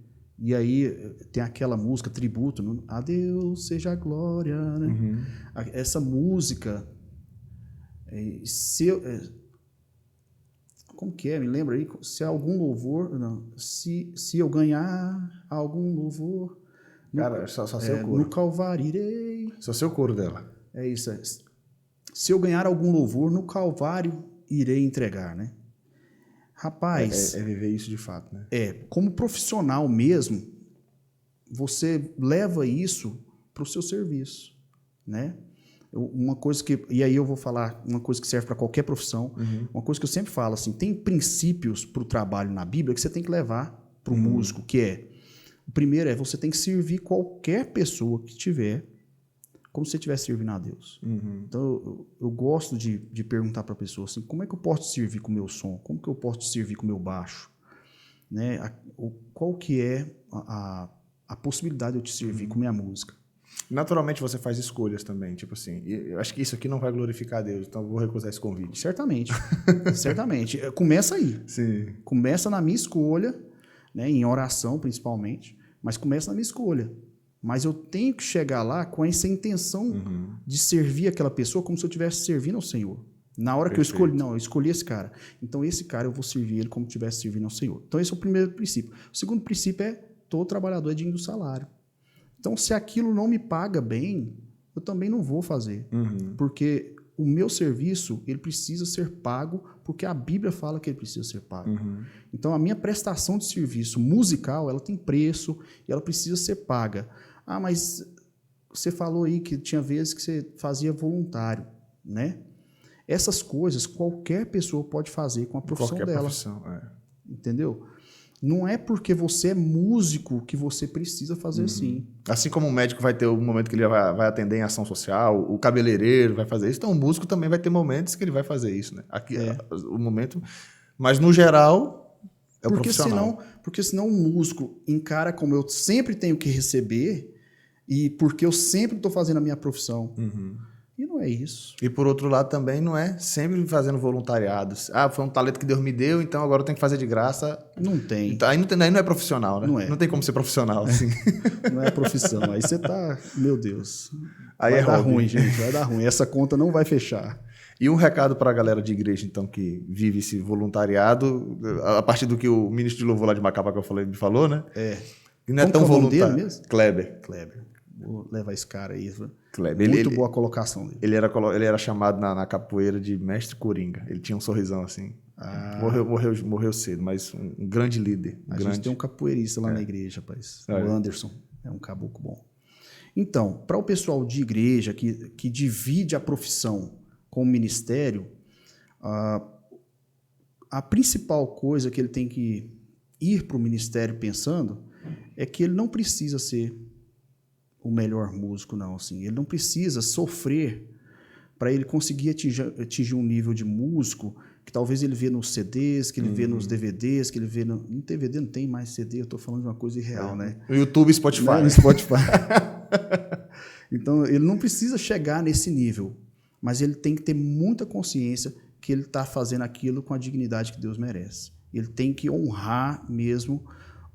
E aí tem aquela música, tributo, né? A Deus seja a glória, né? Essa música, como que é? Me lembra aí? Se algum louvor, não, se eu ganhar algum louvor, cara, só seu coro. no Calvário irei. Só seu coro dela. É isso. Se eu ganhar algum louvor, no Calvário irei entregar, né? Rapaz... É viver isso de fato, né? Como profissional mesmo, você leva isso para o seu serviço, né? E aí eu vou falar uma coisa que serve para qualquer profissão, uma coisa que eu sempre falo, assim, tem princípios para o trabalho na Bíblia que você tem que levar para o músico, o primeiro você tem que servir qualquer pessoa que tiver como se você estivesse servindo a Deus. Então, eu gosto de perguntar para a pessoa assim, como é que eu posso te servir com o meu som? Como que eu posso te servir com o meu baixo? Né? Qual que é a possibilidade de eu te servir com minha música? Naturalmente você faz escolhas também, tipo assim, eu acho que isso aqui não vai glorificar a Deus, então eu vou recusar esse convite. Certamente, certamente. Começa aí. Sim. Começa na minha escolha, né, em oração principalmente, mas começa na minha escolha. Mas eu tenho que chegar lá com essa intenção de servir aquela pessoa como se eu estivesse servindo ao Senhor. Na hora que eu escolhi, não, eu escolhi esse cara. Então esse cara eu vou servir ele como se estivesse servindo ao Senhor. Então esse é o primeiro princípio. O segundo princípio é todo trabalhador é digno do salário. Então, se aquilo não me paga bem, eu também não vou fazer. Porque o meu serviço, ele precisa ser pago, porque a Bíblia fala que ele precisa ser pago. Então, a minha prestação de serviço musical, ela tem preço e ela precisa ser paga. Ah, mas você falou aí que tinha vezes que você fazia voluntário, né? Essas coisas qualquer pessoa pode fazer com a profissão dela. Profissão, Entendeu? Não é porque você é músico que você precisa fazer assim. Assim como o médico vai ter um momento que ele vai atender em ação social, o cabeleireiro vai fazer isso, então o músico também vai ter momentos que ele vai fazer isso, né? Aqui, o momento, mas no geral é o profissional. Porque senão o músico encara como eu sempre tenho que receber e porque eu sempre estou fazendo a minha profissão. E não é isso. E por outro lado também não é sempre fazendo voluntariados. Ah, foi um talento que Deus me deu, então agora eu tenho que fazer de graça. Não tem. Então, aí não é profissional, né? Não é. Não tem como ser profissional assim. Não é profissão. Aí você tá... Meu Deus. Aí vai é dar hobby. ruim, gente. Vai dar ruim. Essa conta não vai fechar. E um recado para a galera de igreja, então, que vive esse voluntariado, a partir do que o ministro de louvor lá de Macapá que eu falei, me falou, né? Que não é tão voluntário. Dele mesmo? Kleber. Vou levar esse cara aí. Kleber. Muito boa a colocação dele. Ele era chamado na capoeira de mestre coringa. Ele tinha um sorrisão assim. Morreu cedo, mas um grande líder. A gente tem um capoeirista lá na igreja, rapaz. O Anderson. É um caboclo bom. Então, para o pessoal de igreja que divide a profissão com o ministério, a principal coisa que ele tem que ir para o ministério pensando é que ele não precisa ser o melhor músico, não. Assim. Ele não precisa sofrer para ele conseguir atingir um nível de músico que talvez ele vê nos CDs, que ele vê nos DVDs, que ele vê no DVD não tem mais CD, eu estou falando de uma coisa irreal, né? No YouTube e Spotify. Não, no Spotify. Então, ele não precisa chegar nesse nível, mas ele tem que ter muita consciência que ele está fazendo aquilo com a dignidade que Deus merece. Ele tem que honrar mesmo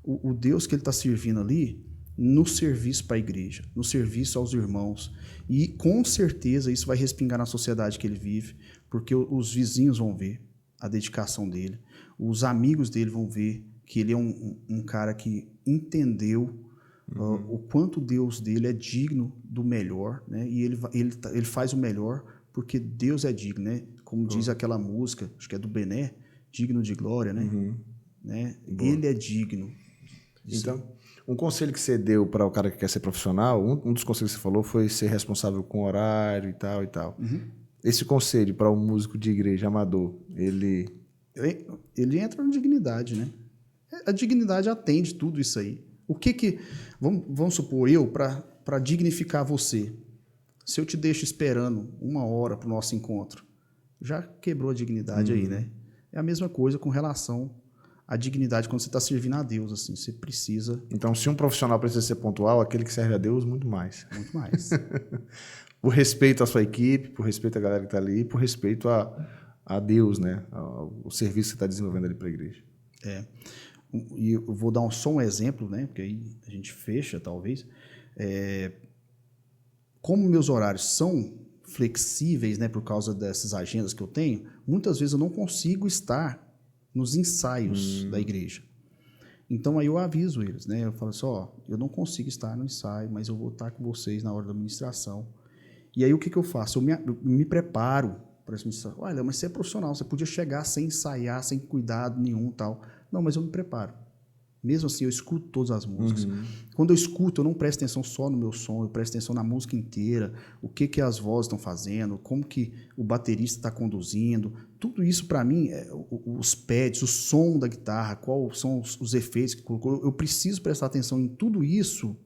o Deus que ele está servindo ali, no serviço para a igreja, no serviço aos irmãos. E, com certeza, isso vai respingar na sociedade que ele vive, porque os vizinhos vão ver a dedicação dele, os amigos dele vão ver que ele é um cara que entendeu o quanto Deus dele é digno do melhor, né? E ele faz o melhor porque Deus é digno, né? Como diz aquela música, acho que é do Bené, digno de glória, né? Né? Ele é digno. Então, um conselho que você deu para o cara que quer ser profissional, um dos conselhos que você falou foi ser responsável com horário e tal e tal. Esse conselho para um músico de igreja amador, ele entra na dignidade, né? A dignidade atende tudo isso aí. O que vamos supor, para dignificar você, se eu te deixo esperando 1 hora para o nosso encontro, já quebrou a dignidade aí, né? É a mesma coisa com relação à dignidade quando você está servindo a Deus, assim, você precisa... Então, se um profissional precisa ser pontual, aquele que serve a Deus, muito mais. Muito mais. Por respeito à sua equipe, por respeito à galera que está ali, por respeito a Deus, né? O serviço que você está desenvolvendo ali para a igreja. E eu vou dar só um exemplo, né? Porque aí a gente fecha, talvez. Como meus horários são flexíveis, né? Por causa dessas agendas que eu tenho, muitas vezes eu não consigo estar nos ensaios da igreja. Então, aí eu aviso eles, né? Eu falo assim, eu não consigo estar no ensaio, mas eu vou estar com vocês na hora da ministração. E aí, o que eu faço? Eu me preparo para essa ministração. Olha, mas você é profissional, você podia chegar sem ensaiar, sem cuidado nenhum e tal. Não, mas eu me preparo. Mesmo assim, eu escuto todas as músicas. Quando eu escuto, eu não presto atenção só no meu som, eu presto atenção na música inteira, o que as vozes estão fazendo, como que o baterista está conduzindo. Tudo isso, para mim, os pads, o som da guitarra, quais são os efeitos que colocou. Eu preciso prestar atenção em tudo isso,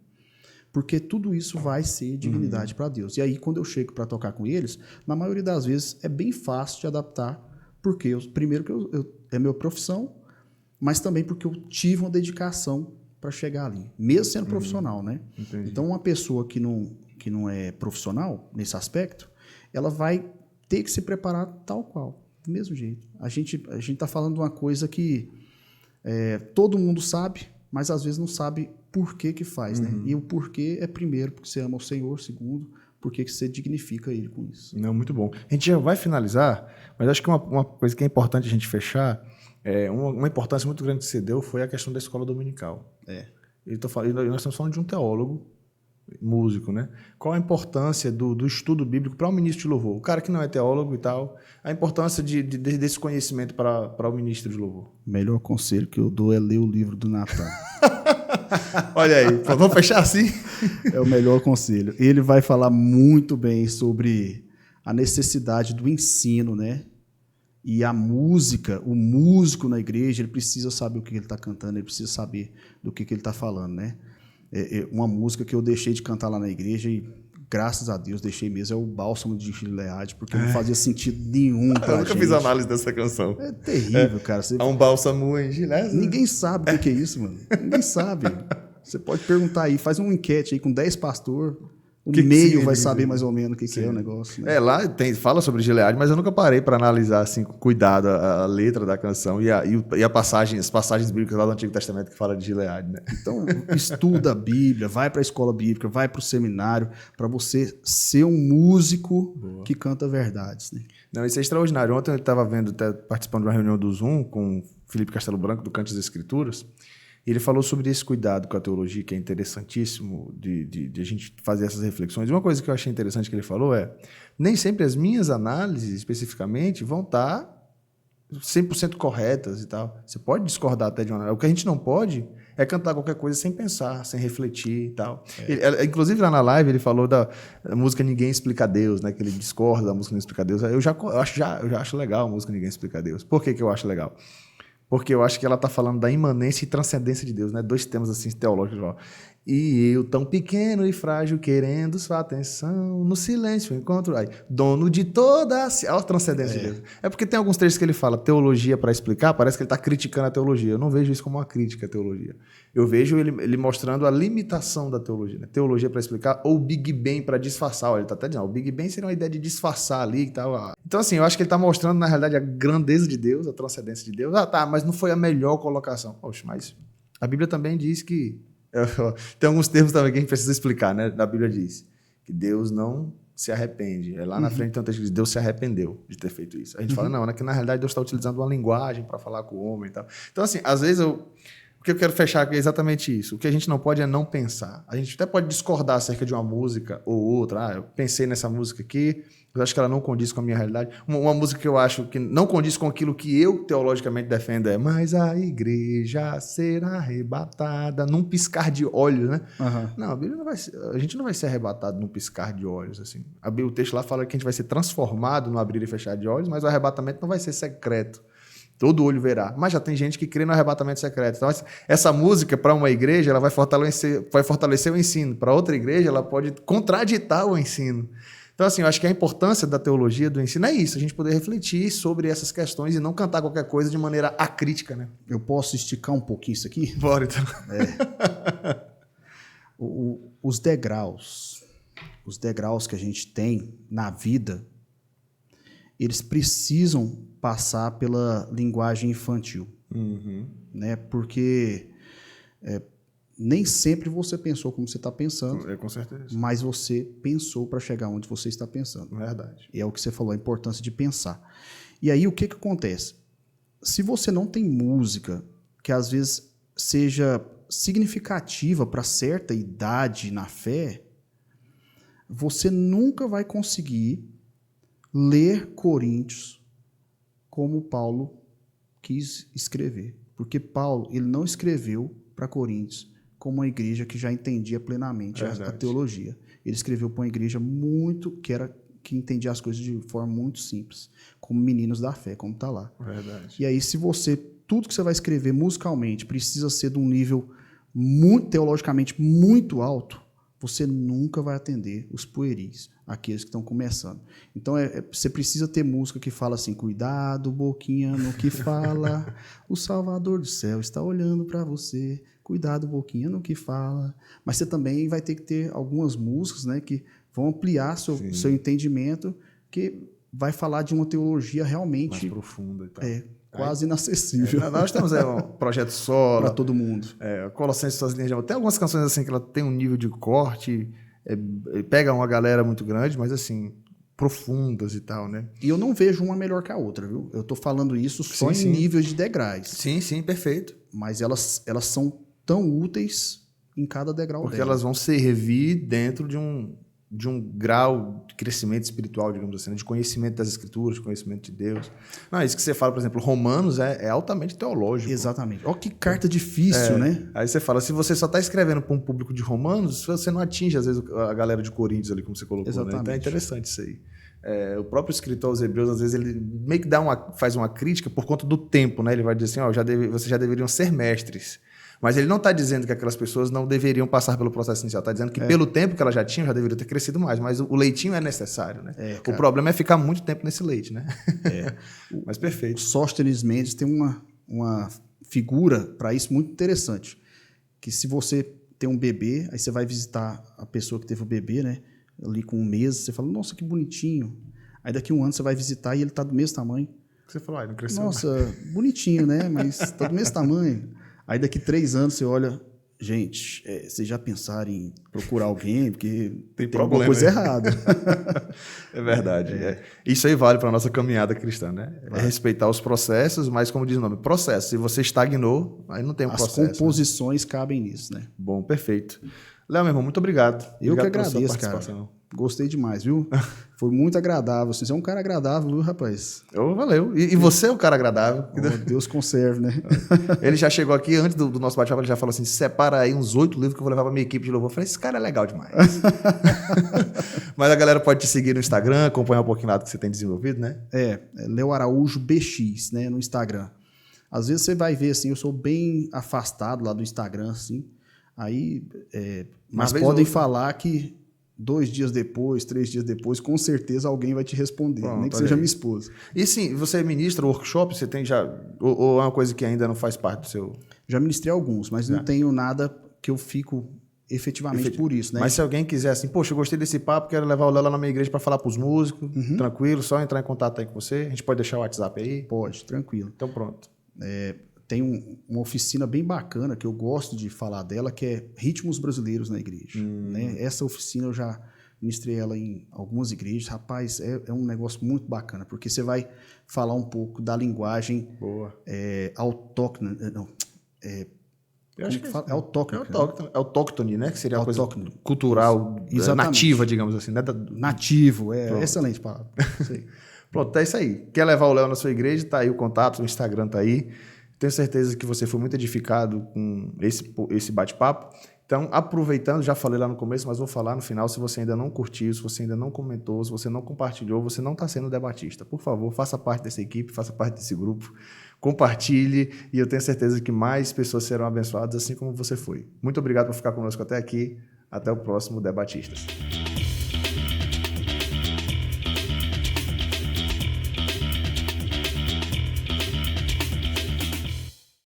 Porque tudo isso vai ser dignidade para Deus. E aí, quando eu chego para tocar com eles, na maioria das vezes é bem fácil de adaptar, porque primeiro que é minha profissão, mas também porque eu tive uma dedicação para chegar ali, mesmo sendo profissional, né? Entendi. Então, uma pessoa que não é profissional nesse aspecto, ela vai ter que se preparar tal qual, do mesmo jeito. A gente está falando de uma coisa que todo mundo sabe, mas às vezes não sabe por que faz, né? E o porquê é primeiro, porque você ama o Senhor, segundo, porque que você dignifica Ele com isso. Não, muito bom. A gente já vai finalizar, mas acho que uma coisa que é importante a gente fechar, uma importância muito grande que você deu foi a questão da escola dominical. E nós estamos falando de um teólogo, músico, né? Qual a importância do estudo bíblico para o ministro de louvor? O cara que não é teólogo e tal, a importância desse conhecimento para o ministro de louvor. O melhor conselho que eu dou é ler o livro do Natan. Olha aí, vamos fechar assim? É o melhor conselho. Ele vai falar muito bem sobre a necessidade do ensino, né? E a música, o músico na igreja, ele precisa saber o que ele está cantando, ele precisa saber do que ele está falando, né? Uma música que eu deixei de cantar lá na igreja e, graças a Deus, deixei mesmo, é o Bálsamo de Gileade, porque não fazia sentido nenhum pra gente. Eu nunca fiz análise dessa canção. É terrível, cara. Há um bálsamo em Gileade. Ninguém sabe o que é isso, mano. Ninguém sabe. Você pode perguntar aí, faz uma enquete aí com 10 pastores, meio vai saber mais ou menos o que é o negócio. Né? Lá fala sobre Gileade, mas eu nunca parei para analisar assim, com cuidado a letra da canção e as passagens bíblicas lá do Antigo Testamento que fala de Gileade. Né? Então, estuda a Bíblia, vai para a escola bíblica, vai para o seminário, para você ser um músico que canta verdades. Né? Não, isso é extraordinário. Ontem eu estava participando de uma reunião do Zoom com o Felipe Castelo Branco, do Canto das Escrituras. Ele falou sobre esse cuidado com a teologia, que é interessantíssimo de a gente fazer essas reflexões. E uma coisa que eu achei interessante que ele falou nem sempre as minhas análises, especificamente, vão estar 100% corretas e tal. Você pode discordar até de uma análise. O que a gente não pode é cantar qualquer coisa sem pensar, sem refletir e tal. Inclusive, lá na live, ele falou da música Ninguém Explica Deus, né? Que ele discorda da música Ninguém Explica Deus. Eu já acho legal a música Ninguém Explica Deus. Por que eu acho legal? Porque eu acho que ela está falando da imanência e transcendência de Deus, né? 2 temas assim teológicos. Ó. E eu, tão pequeno e frágil, querendo sua atenção, no silêncio encontro... dono de toda a transcendência de Deus. É porque tem alguns trechos que ele fala teologia para explicar, parece que ele está criticando a teologia. Eu não vejo isso como uma crítica à teologia. Eu vejo ele mostrando a limitação da teologia. Né? Teologia para explicar ou Big Bang para disfarçar. Olha, ele está até dizendo, o Big Bang seria uma ideia de disfarçar ali e tal. Então, assim, eu acho que ele está mostrando, na realidade, a grandeza de Deus, a transcendência de Deus. Mas não foi a melhor colocação. Poxa, mas a Bíblia também diz que... Tem alguns termos também que a gente precisa explicar, né? A Bíblia diz que Deus não se arrepende. Lá na frente tem um texto que diz Deus se arrependeu de ter feito isso. A gente fala, não, é que na realidade Deus está utilizando uma linguagem para falar com o homem e tal. Então, assim, às vezes o que eu quero fechar aqui é exatamente isso. O que a gente não pode é não pensar. A gente até pode discordar acerca de uma música ou outra. Eu pensei nessa música aqui, eu acho que ela não condiz com a minha realidade. Uma música que eu acho que não condiz com aquilo que eu teologicamente defendo mas a igreja será arrebatada num piscar de olhos, né? Não, a gente não vai ser arrebatado num piscar de olhos. Assim. O texto lá fala que a gente vai ser transformado no abrir e fechar de olhos, mas o arrebatamento não vai ser secreto. Todo olho verá. Mas já tem gente que crê no arrebatamento secreto. Então, essa música, para uma igreja, ela vai fortalecer o ensino. Para outra igreja, ela pode contraditar o ensino. Então, assim, eu acho que a importância da teologia, do ensino, é isso. A gente poder refletir sobre essas questões e não cantar qualquer coisa de maneira acrítica, né? Eu posso esticar um pouquinho isso aqui? Bora, então. Os degraus que a gente tem na vida, eles precisam passar pela linguagem infantil, né? Porque nem sempre você pensou como você está pensando, com certeza. Mas você pensou para chegar onde você está pensando. Verdade. E é o que você falou, a importância de pensar. E aí o que acontece? Se você não tem música que às vezes seja significativa para certa idade na fé, você nunca vai conseguir ler Coríntios como Paulo quis escrever. Porque Paulo, ele não escreveu para Coríntios como uma igreja que já entendia plenamente a teologia. Ele escreveu para uma igreja que entendia as coisas de forma muito simples, como meninos da fé, como está lá. Verdade. E aí, tudo que você vai escrever musicalmente precisa ser de um nível teologicamente muito alto, você nunca vai atender os pueris, aqueles que estão começando. Então, você precisa ter música que fala assim, cuidado, boquinha, no que fala, o Salvador do céu está olhando para você, cuidado, boquinha, no que fala. Mas você também vai ter que ter algumas músicas, né, que vão ampliar seu entendimento, que vai falar de uma teologia realmente... mais profunda e tal. Quase inacessível. Nós temos um projeto solo. Para todo mundo. Colossenses, suas linhas de amor. Tem algumas canções assim que ela tem um nível de corte, pega uma galera muito grande, mas assim, profundas e tal, né? E eu não vejo uma melhor que a outra, viu? Eu tô falando isso só em níveis de degraus. Sim, perfeito. Mas elas são tão úteis em cada degrau porque dela. Elas vão servir dentro de um grau de crescimento espiritual, digamos assim, de conhecimento das Escrituras, de conhecimento de Deus. Não, isso que você fala, por exemplo, Romanos é altamente teológico. Exatamente. Olha que carta difícil, né? Aí você fala, se você só está escrevendo para um público de Romanos, você não atinge, às vezes, a galera de Coríntios ali, como você colocou. Exatamente. Né? Então é interessante isso aí. O próprio escritor aos Hebreus, às vezes, ele meio que faz uma crítica por conta do tempo, né? Ele vai dizer assim, vocês já deveriam ser mestres. Mas ele não está dizendo que aquelas pessoas não deveriam passar pelo processo inicial. Está dizendo que pelo tempo que elas já tinham, já deveriam ter crescido mais. Mas o leitinho é necessário, né? O problema é ficar muito tempo nesse leite, né? Mas perfeito. O Sóstenes Mendes tem uma figura para isso muito interessante. Que se você tem um bebê, aí você vai visitar a pessoa que teve o bebê, né? Ali com um mês, você fala, nossa, que bonitinho. Aí daqui a um ano você vai visitar e ele está do mesmo tamanho. Você falou, não cresceu nossa, mais. Bonitinho, né? Mas está do mesmo tamanho. Aí daqui 3 anos você olha, gente, vocês já pensaram em procurar alguém? Porque tem alguma coisa errada. É verdade. Isso aí vale para a nossa caminhada cristã, né? É respeitar os processos, mas como diz o nome, processo. Se você estagnou, aí não tem um processo. As composições cabem nisso, né? Bom, perfeito. Léo, meu irmão, muito obrigado. Eu que agradeço, cara. Gostei demais, viu? Foi muito agradável. Você é um cara agradável, viu, rapaz? Valeu. E você é um cara agradável. Deus conserve, né? Ele já chegou aqui, antes do nosso bate-papo, ele já falou assim, separa aí uns 8 livros que eu vou levar pra minha equipe de louvor. Eu falei, esse cara é legal demais. Mas a galera pode te seguir no Instagram, acompanhar um pouquinho lá do que você tem desenvolvido, né? Leo Araújo BX, né, no Instagram. Às vezes você vai ver, assim, eu sou bem afastado lá do Instagram, assim. Aí, mas podem falar que 2 dias depois, 3 dias depois, com certeza alguém vai te responder, nem que seja minha esposa. E sim, você ministra workshop, você tem já, ou é uma coisa que ainda não faz parte do seu... Já ministrei alguns, mas não tenho nada que eu fico efetivamente por isso, né? Mas se alguém quiser assim, poxa, eu gostei desse papo, quero levar o Léo lá na minha igreja para falar para os músicos, tranquilo, só entrar em contato aí com você, a gente pode deixar o WhatsApp aí? Pode, tranquilo. Então pronto. Tem uma oficina bem bacana que eu gosto de falar dela, que é Ritmos Brasileiros na Igreja. Né? Essa oficina eu já ministrei ela em algumas igrejas. Rapaz, é um negócio muito bacana, porque você vai falar um pouco da linguagem autóctone. Eu acho que é autóctone. Autóctone, né? Que seria uma coisa cultural, nativa, digamos assim. Né? Nativo, excelente palavra. Pronto, é isso aí. Quer levar o Léo na sua igreja? Tá aí o contato, o Instagram tá aí. Tenho certeza que você foi muito edificado com esse bate-papo. Então, aproveitando, já falei lá no começo, mas vou falar no final, se você ainda não curtiu, se você ainda não comentou, se você não compartilhou, você não está sendo debatista. Por favor, faça parte dessa equipe, faça parte desse grupo, compartilhe e eu tenho certeza que mais pessoas serão abençoadas assim como você foi. Muito obrigado por ficar conosco até aqui. Até o próximo Debatistas.